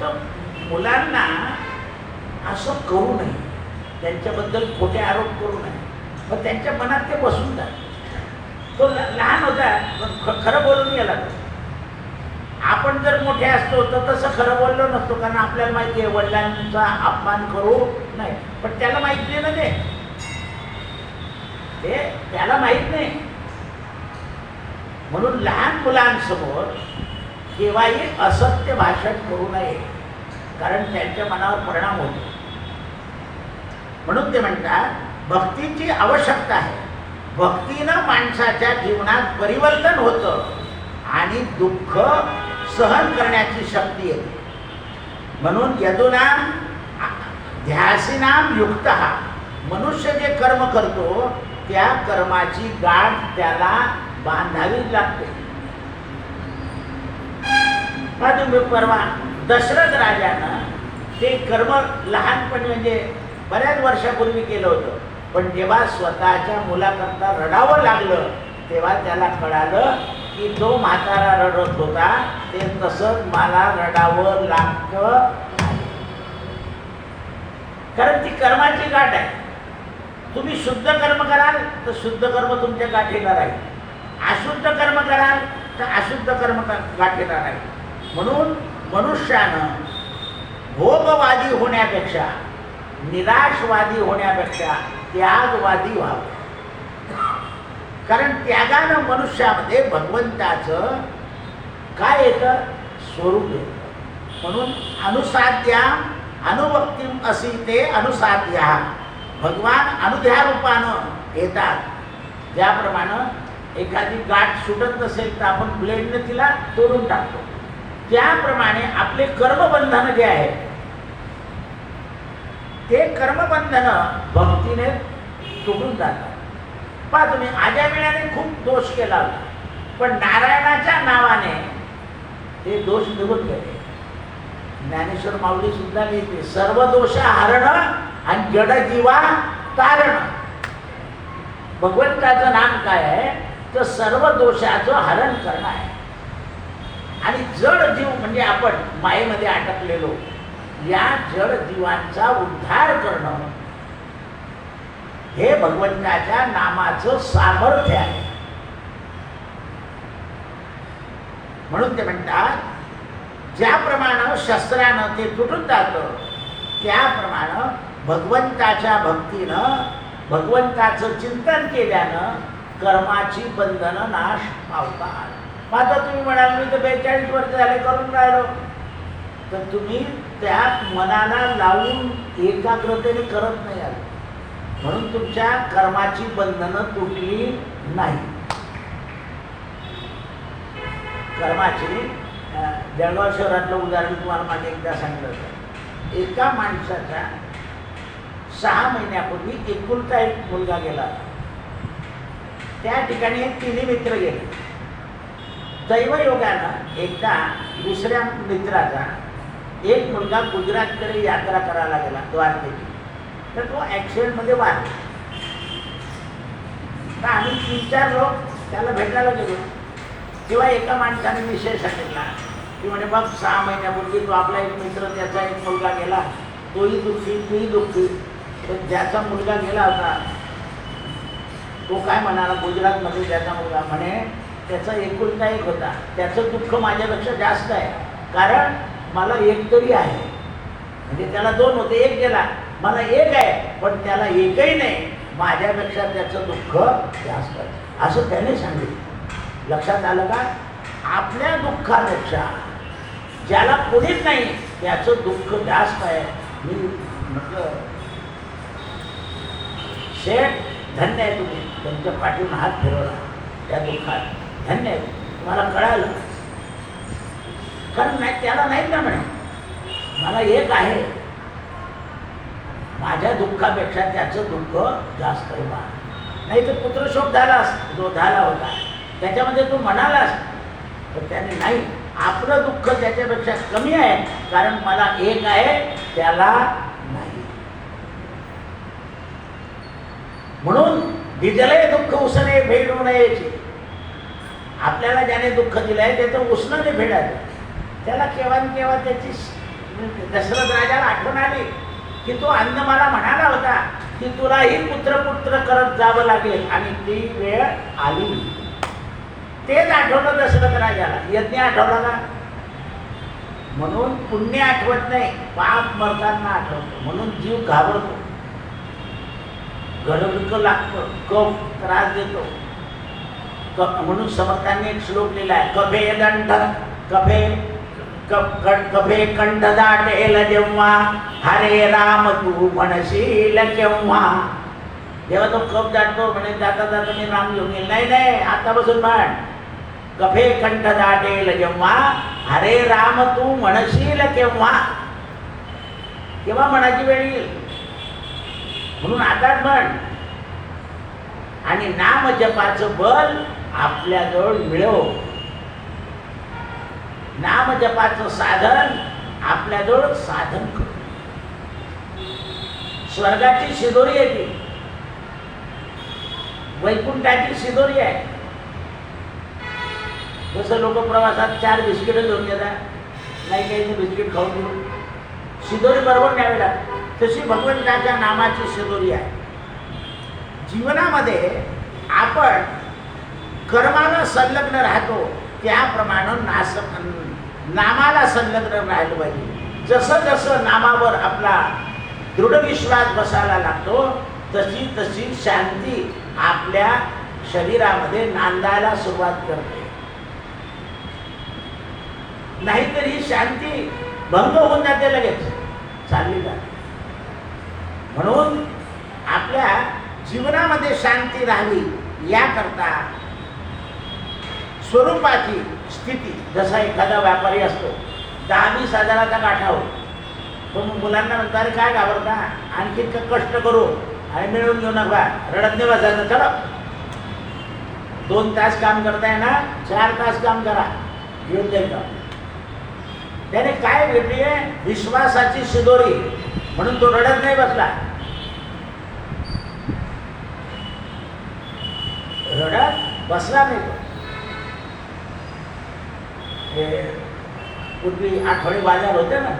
तर मुलांना असं करू नये, त्यांच्याबद्दल खोटे आरोप करू नये. पण त्यांच्या मनात ते बसून जात. तो लहान होता पण खरं बोलून गेला. आपण जर मोठे असतो तर तसं खरं बोललो नसतो. कारण आपल्याला माहिती आहे वडिलांचा अपमान करू नाही. पण त्याला माहित नाही ना ते त्याला माहित नाही. म्हणून लहान मुलांसमोर केव्हाही असत्य भाषण करू नये, कारण त्यांच्या मनावर परिणाम होतो. म्हणून ते म्हणतात भक्तीची आवश्यकता आहे. भक्तीनं माणसाच्या जीवनात परिवर्तन होतं आणि दुःख सहन करण्याची शक्ती येते. म्हणून यदुनाम ध्यासीनाम युक्तः. मनुष्य जे कर्म करतो त्या कर्माची गाठ त्याला बांधावीच लागते. तुम्ही परवा दशरथ राजानं ते कर्म लहानपणी म्हणजे बऱ्याच वर्षापूर्वी केलं होतं. पण जेव्हा स्वतःच्या मुलाकरता रडावं लागलं तेव्हा त्याला कळालं की जो म्हातारा रडत होता ते तसंच मला रडावं लागतं. कारण ती कर्माची गाठ आहे. तुम्ही शुद्ध कर्म कराल तर शुद्ध कर्म तुमच्या गाठीला राहील. अशुद्ध कर्म कराल तर अशुद्ध कर्म गाठीला राहील. म्हणून मनुष्यानं भोगवादी होण्यापेक्षा, निराशवादी होण्यापेक्षा त्यागवादी व्हावं. कारण त्यागानं मनुष्यामध्ये भगवंताचं काय येतं? स्वरूप येतं. म्हणून अनुसाध्या अनुभक्तीम असी ते अनुसाध्या. भगवान अनुध्या रूपानं येतात. ज्याप्रमाणे एखादी गाठ सुटत नसेल तर आपण ब्लेडने तिला तोडून टाकतो. त्याप्रमाणे आपले कर्मबंधन जे आहे ते कर्मबंधन भक्तीने तुटून जातात. पहा तुम्ही, आजामिळाने खूप दोष केला होता, पण नारायणाच्या नावाने ते दोष निघून गेले. ज्ञानेश्वर माऊली सुद्धा लिहिते, सर्व दोष हरण आणि जड जीवा तारण. भगवंताचं नाम काय आहे तर सर्व दोषाचं हरण करणं आहे. आणि जड जीव म्हणजे आपण मायेमध्ये अटकलेलो, या जड जीवांचा उद्धार करणं हे भगवंताच्या नामाचं सामर्थ्य आहे. म्हणून ते म्हणतात, ज्याप्रमाणे शस्त्रानं ते तुटून जातं त्याप्रमाणे भगवंताच्या भक्तीनं, भगवंताचं चिंतन केल्यानं कर्माची बंधनं नाश पावतात. आता तुम्ही म्हणाल मी तर 42 वर्ष झाले करून राहिलो, तर तुम्ही त्या मनाला लावून एकाग्रतेने करत नाही आले, म्हणून तुमच्या कर्माची बंधनं तुटली नाही. कर्माची जळगाव शहरातलं उदाहरण तुम्हाला माझे एकदा सांगितलं होतं. एका माणसाचा 6 महिन्यापूर्वी एकुलता एक मुलगा गेला. त्या ठिकाणी 3 मित्र गेले. दैवयोगानं एकदा दुसऱ्या मित्राचा एक मुलगा गुजरातकडे यात्रा करायला गेला द्वारकेची, तर तो ॲक्सिडेंटमध्ये वारला. तर आम्ही 3-4 लोक त्याला भेटायला गेलो. तेव्हा एका माणसाने विषय सांगितला की म्हणे बघ 6 महिन्यापूर्वी तो आपला एक मित्र, त्याचा एक मुलगा गेला, तोही दुःखी तोही दुःखी. तर ज्याचा मुलगा गेला होता तो काय म्हणाला, गुजरातमध्ये ज्याचा मुलगा, म्हणे त्याचा एकुलता एक होता, त्याचं दुःख माझ्यापेक्षा जास्त आहे, कारण मला एक तरी आहे. म्हणजे त्याला 2 होते, एक गेला, मला एक आहे पण त्याला एकही नाही, माझ्यापेक्षा त्याचं दुःख जास्त आहे, असं त्याने सांगितलं. लक्षात आलं का? आपल्या दुःखापेक्षा ज्याला कोणीच नाही त्याचं दुःख जास्त आहे. मी म्हटलं, शेठ धन्य आहे तुम्ही, त्यांच्या पाठीवरून हात फिरवला त्या दुःखात, धन्य आहे, तुम्हाला कळालं. कारण नाही, त्याला नाही ना म्हणे, मला एक आहे, माझ्या दुःखापेक्षा त्याचं दुःख जास्त आहे. नाही तर पुत्रशोक झालास, जो झाला होता त्याच्यामध्ये तू म्हणालास, तर त्याने नाही, आपलं दुःख त्याच्यापेक्षा कमी आहे, कारण मला एक आहे त्याला नाही. म्हणून दिदले दुःख उसने फेडू नयेची. आपल्याला ज्याने दुःख दिलंय त्याचं उसने फेडायचं. त्याला केव्हा केव्हा त्याची दशरथ राजाला आठवण आली की तो अन्न मला म्हणाला होता की तुलाही पुत्र करत जावं लागेल, आणि ती वेळ आली. तेच आठवलं दशरथ राजाला, यज्ञ आठवला का? म्हणून पुण्य आठवत नाही, पाप मरताना आठवतो. म्हणून जीव घाबरतो, गडबड लागतं, कफ त्रास देतो. म्हणून समर्थांनी एक श्लोक लिहिला आहे, कफे कंठ दाटेल जेव्हा, हरे राम तू म्हणशील केव्हा. जेव्हा तो कफ दाटतो म्हणजे जाता जाता मी राम घेऊन येईल, नाही आता बसून म्हण, कफे कंठ दाटेल जेव्हा, हरे राम तू म्हणशील केव्हा. केव्हा म्हणायची वेळ येईल, म्हणून आताच म्हण. आणि नाम जपाचं बल आपल्याजवळ मिळव. नाम जपाचं साधन आपल्याजवळ साधन कर. स्वर्गाची शिदोरी आहे ती, वैकुंठाची शिदोरी आहे. जसं लोक प्रवासात 4 बिस्किट घेऊन येतात, नाही काही बिस्किट खाऊन घेऊन शिदोरी बरोबर न्यावी लागते, तशी भगवंताच्या नामाची शिदोरी आहे. जीवनामध्ये आपण कर्माला संलग्न राहतो, त्याप्रमाणे नामाला संलग्न राहिलं पाहिजे. जसं जसं नामावर आपला दृढ विश्वास बसायला लागतो, तशी तशी शांती आपल्या शरीरामध्ये नांदायला सुरुवात करते. नाहीतर ही शांती भंग होऊन जाते, लगेच चालली जाते. म्हणून आपल्या जीवनामध्ये शांती राहावी याकरता स्वरूपाची स्थिती, जसा एखादा व्यापारी असतो 10-20 हजाराचा गाठा हो, पण मुलांना म्हणतो अरे काय घाबरता, आणखी कष्ट करू आणि मिळवून घेऊ नका, रडत नाही बसायचं, चला 2 तास काम करताय ना, 4 तास काम करा, घेऊन जाईल का. त्याने काय भेटली आहे, विश्वासाची शिदोरी, म्हणून तो रडत नाही बसला. रडत बसला नाही तो. पूर्वी आठवडे बाजार होते ना,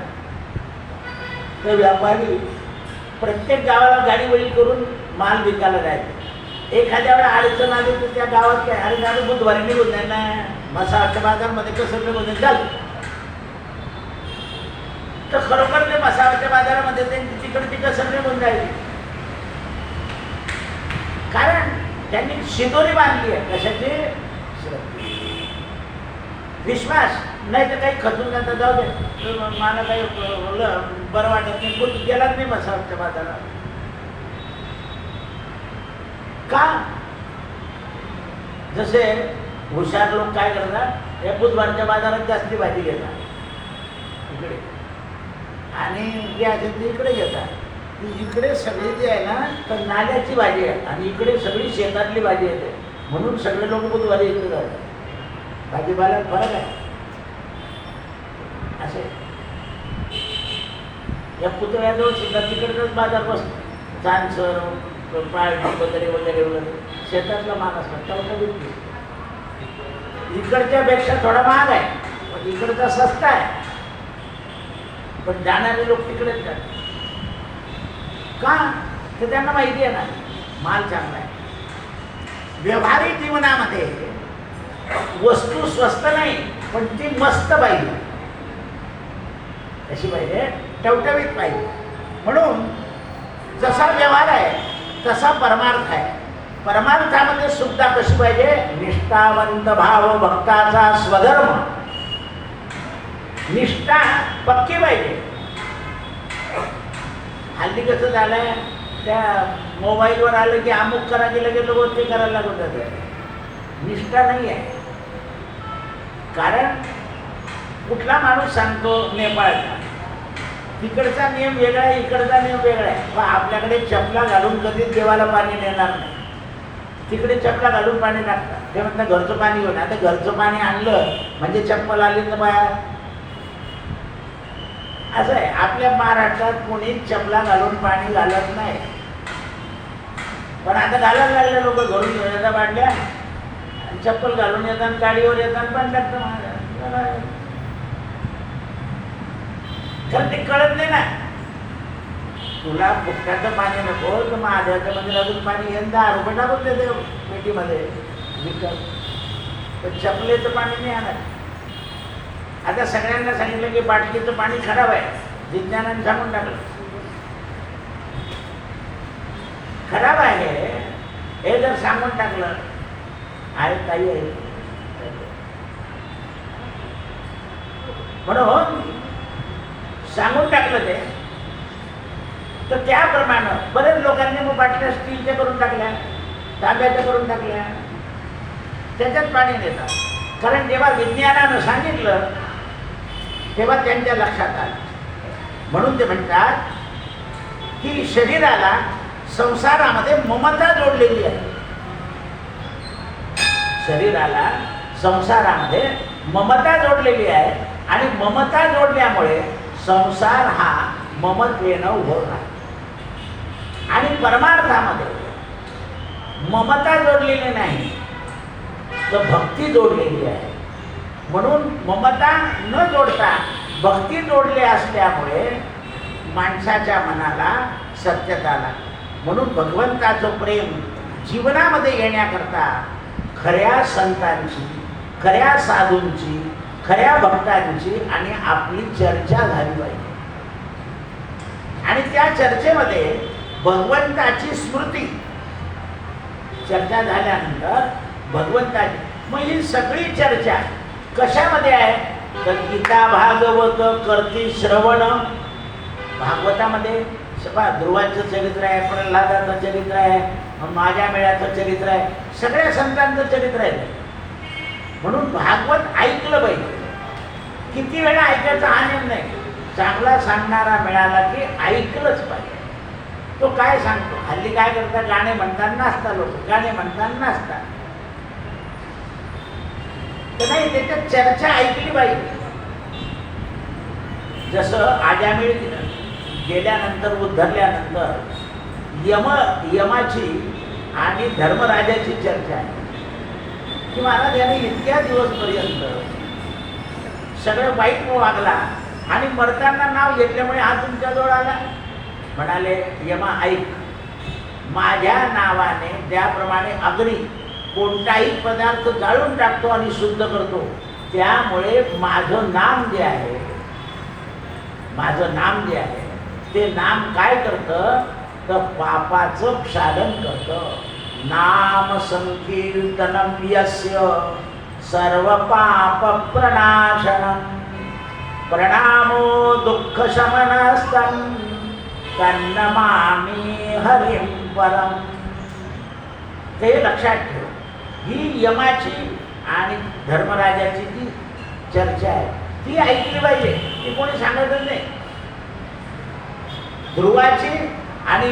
तर व्यापारी प्रत्येक गावाला गाडी वळी करून माल विकायला जायचे. एखाद्या वेळा अडचण आली तर त्या गावात काय, अरे गाडी बुधवारी निघून जाईल ना, मसाच्या बाजारमध्ये कसं निघून जाईल, चाल. तर खरोखर ते मसाच्या बाजारामध्ये तिकडची कसं निघून जाईल, कारण त्यांनी शिदोरी बांधली आहे. कशाची? विश्वास. नाही तर काही खचून जाता, जाऊ दे मला काही बरं वाटत नाही, कुठं गेलाच नाही मसाच्या बाजारात. का? जसे हुशार लोक काय करतात, या बुधवारच्या बाजारात जास्ती भाजी घेतात इकडे, आणि जे आहे ते इकडे घेतात. इकडे सगळी जी आहे ना, तर नाल्याची भाजी आहे, आणि इकडे सगळी शेतातली भाजी येते, म्हणून सगळे लोक बुधवारी इकडे जातात. भाजीपाल्यात फरक आहे. असे या पुतळ्याजवळ सुद्धा तिकडचाच बाजार बसतो, चांदसर, पाळटी वगैरे वगैरे वगैरे शेतातला माल असतात, तेवढा विकतो. इकडच्या पेक्षा थोडा महाग आहे, पण इकडचा सस्ता आहे, पण जाणारे लोक तिकडेच जातात. का? तर त्यांना माहिती आहे ना माल चांगला आहे. व्यवहारिक जीवनामध्ये वस्तू स्वस्त नाही, पण ती मस्त पाहिजे. कशी पाहिजे? टवटवीत पाहिजे. म्हणून जसा व्यवहार आहे तसा परमार्थ आहे. परमार्थामध्ये सुद्धा कशी पाहिजे? निष्ठावंत भाव भक्ताचा स्वधर्म. निष्ठा पक्की पाहिजे. हल्ली कसं झालंय, त्या मोबाईलवर आलं की अमुक करा गेलं की लोक ते करायला लागून जाते. निष्ठा नाही आहे. कारण कुठला माणूस सांगतो नेपाळचा, तिकडचा नियम वेगळा आहे, इकडचा नियम वेगळा आहे. पण आपल्याकडे चपला घालून कधीच देवाला पाणी नेणार नाही, तिकडे चपला घालून पाणी टाकतात. ते म्हणतात घरचं पाणी घेऊन. आता घरचं पाणी आणलं म्हणजे चप्पल आली ना बाहेर. असं आहे. आपल्या महाराष्ट्रात कोणी चपला घालून पाणी घालत नाही, पण आता घालायला लागले लोक. घरून घेऊन येतात बाटल्या, चप्पल घालून येतात, गाडीवर येतात, पण टाकतं. खरं ते कळत नाही ना. तुला फुकट्याचं पाणी नको तर महादेवाच्या मंदिरातून पाणी घेऊन 10 रुपये टाकून देते पेटीमध्ये विकत, पण चपलेचं पाणी नाही आणत. आता सगळ्यांना सांगितलं की बाटलीचं पाणी खराब आहे, विज्ञानाने सांगून टाकलं खराब आहे. हे जर सांगून टाकलं आहे काही आहे म्हणून सांगून टाकलं ते, तर त्याप्रमाणे बरेच लोकांनी मग बाटल्या स्टीलच्या करून टाकल्या, तांब्याच्या करून टाकल्या, त्याच्यात पाणी देतात. कारण जेव्हा विज्ञानानं सांगितलं तेव्हा त्यांच्या लक्षात आलं. म्हणून ते म्हणतात की शरीराला संसारामध्ये ममता जोडलेली आहे. शरीराला संसारामध्ये ममता जोडलेली आहे, आणि ममता जोडल्यामुळे संसार हा ममत्वेनं उभं राहतो. आणि परमार्थामध्ये ममता जोडलेली नाही, तर भक्ती जोडलेली आहे. म्हणून ममता न जोडता भक्ती जोडले असल्यामुळे माणसाच्या मनाला सत्यताला, म्हणून भगवंताचं प्रेम जीवनामध्ये येण्याकरता खऱ्या संतांची, खऱ्या साधूंची, खऱ्या भक्तांची आणि आपली चर्चा झाली पाहिजे. आणि त्या चर्चेमध्ये भगवंताची स्मृती, चर्चा झाल्यानंतर भगवंताची, मग ही सगळी चर्चा कशामध्ये आहे? तर गीता भागवत करती श्रवण. भागवतामध्ये ध्रुवाचं चरित्र आहे, प्रल्हादाचं चरित्र आहे, माझ्या मेळ्याचं चरित्र आहे, सगळ्या संतांचं चरित्र आहे. म्हणून म्हणून भागवत ऐकलं पाहिजे. किती वेळा ऐकायचा हा नेम नाही. चांगला सांगणारा मिळाला की ऐकलंच पाहिजे. तो काय सांगतो, हल्ली काय करतात, गाणे म्हणताना नाचतात लोक, गाणे म्हणताना नाचतात. तर नाही, त्याच्यात चर्चा ऐकली पाहिजे. जसं आजामिळ गेल्यानंतर उद्धरल्यानंतर यमाची आणि धर्मराजाची चर्चा आहे की महाराज याने इतक्या दिवसपर्यंत सगळं वाईट वागला आणि मरताना नाव घेतल्यामुळे हा तुमच्याजवळ आला. म्हणाले यमा ऐक, माझ्या नावाने ज्याप्रमाणे अग्नी कोणताही पदार्थ जाळून टाकतो आणि शुद्ध करतो, त्यामुळे माझं नाम जे आहे ते नाम काय करतं तर पापाचं क्षालन करतं. नाम संकीर्तनम यस्य सर्व पाप प्रणाशनम प्रणामो दुःख शमनस्तं तन्नमामि हरिं परम. ते लक्षात ठेव. ही यमाची आणि धर्मराजाची जी चर्चा आहे ती ऐकली पाहिजे. ती कोणी सांगतच नाही. ध्रुवाची आणि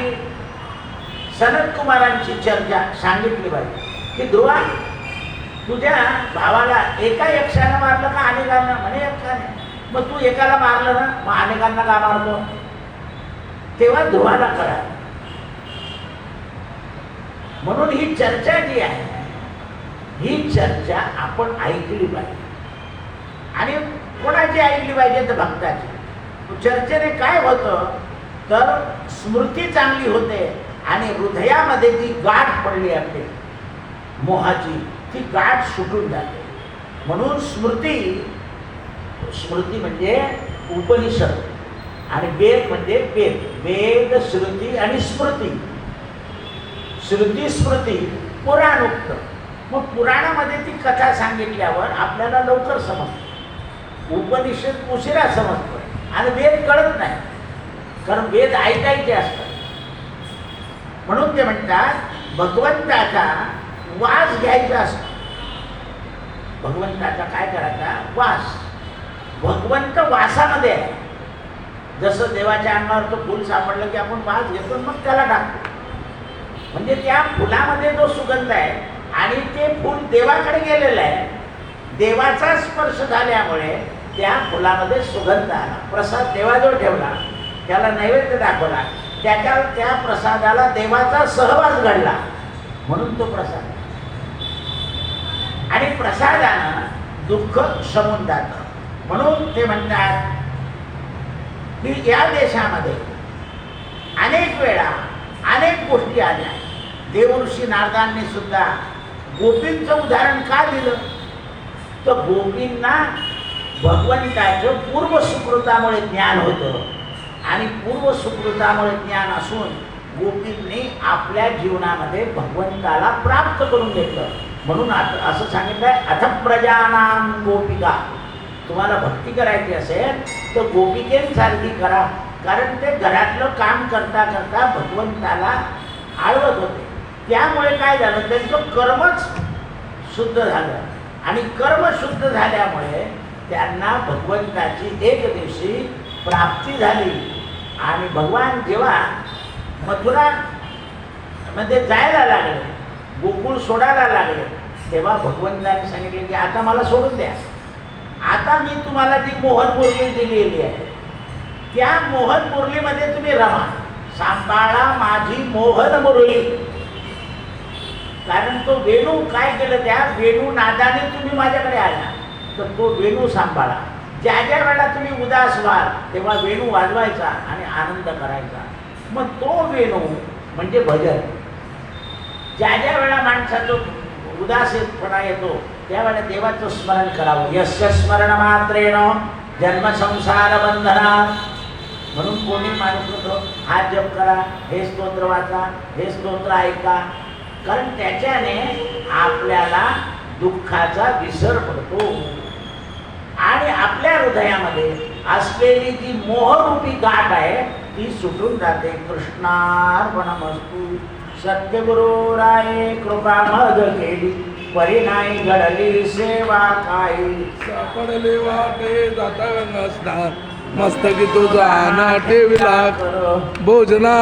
सनत कुमारांची चर्चा सांगितली पाहिजे की ध्रुवा, तुझ्या भावाला एका यक्षानं मारलं का अनेकांना? म्हणे यक्षाने. मग तू एकाला मारलं ना, मग अनेकांना का मारतो? तेव्हा ध्रुवाला कळा. म्हणून ही चर्चा जी आहे ही चर्चा आपण ऐकली पाहिजे. आणि कोणाची ऐकली पाहिजे तर भक्ताची. चर्चेने काय होतं तर स्मृती चांगली होते आणि हृदयामध्ये जी गाठ पडली असते मोहाची, ती गाठ सुटून जाते. म्हणून स्मृती म्हणजे उपनिषद आणि वेद म्हणजे वेद श्रुती आणि स्मृती. श्रुती स्मृती पुराणोक्त. मग पुराणामध्ये ती कथा सांगितल्यावर आपल्याला लवकर समजतं. उपनिषद उशिरा समजतो आणि वेद कळत नाही, कारण वेद ऐकायचे असतात. म्हणून ते म्हणतात भगवंताचा वास घ्यायचा असतो. भगवंताचा काय करायचा? वास. भगवंत वासामध्ये आहे. जसं देवाच्या अंगावर तो फूल सापडलं की आपण वास घेतो, मग त्याला टाकतो. म्हणजे त्या फुलामध्ये जो सुगंध आहे आणि ते फूल देवाकडे गेलेलं आहे, देवाचा स्पर्श झाल्यामुळे त्या फुलामध्ये सुगंध आला. प्रसाद देवाजवळ ठेवला, त्याला नैवेद्य दाखवला, त्या प्रसादाला देवाचा सहवास घडला, म्हणून तो प्रसाद. आणि प्रसादानं दुःख शमून जातं. म्हणून ते म्हणतात की या देशामध्ये अनेक वेळा अनेक गोष्टी आल्या. देवऋषी नारदांनी सुद्धा गोपींचं उदाहरण का दिलं तर गोपींना भगवंताचं पूर्वसुकृतामुळे ज्ञान होतं आणि पूर्वसुकृतामुळे ज्ञान असून गोपींनी आपल्या जीवनामध्ये भगवंताला प्राप्त करून घेतलं. म्हणून असं सांगितलंय अथ प्रजानाम गोपिका. तुम्हाला भक्ती करायची असेल तर गोपिकेंसारखी करा, कारण ते घरातलं काम करता करता भगवंताला आळवत होते. त्यामुळे काय झालं, त्यांचं कर्मच शुद्ध झालं आणि कर्म शुद्ध झाल्यामुळे त्यांना भगवंताची एक दिवशी प्राप्ती झाली. आणि भगवान जेव्हा मथुरा मध्ये जायला लागले, गोकुळ सोडायला लागले, तेव्हा भगवंताने सांगितले की आता मला सोडून द्या. आता मी तुम्हाला जी मोहन मुरली दिलेली आहे त्या मोहन मुरलीमध्ये तुम्ही रमा, सांभाळा माझी मोहन मुरली. कारण तो वेणू काय केलं, त्या वेणू नादाने तुम्ही माझ्याकडे आला तर तो वेणू सांभाळा. ज्या ज्या वेळेला तुम्ही उदास व्हाल तेव्हा वेणू वाजवायचा आणि आनंद करायचा. मग तो वेणू म्हणजे भजन. ज्या ज्या वेळेला माणसाचं उदासीपणा येतो त्यावेळेला देवाचं स्मरण करावं. यस्य स्मरण मात्रेण जन्म संसार बंधनात. म्हणून कोणी माणूस होतो हा जप करा, हे स्तोत्र वाचा, हे स्तोत्र ऐका, कारण त्याच्याने आपल्याला दुःखाचा विसर पडतो आणि आपल्या हृदयामध्ये असलेली जी मोहरूपी गाठ आहे ती सुटून जाते. कृष्णार्पणमस्तु. सत्यगुरु राये कृपा मद केली. परी नाही घडली सेवा काही सापडले वाटे जाता गंगा स्नान मस्तकी तुझा ना ठेविला कर भोजना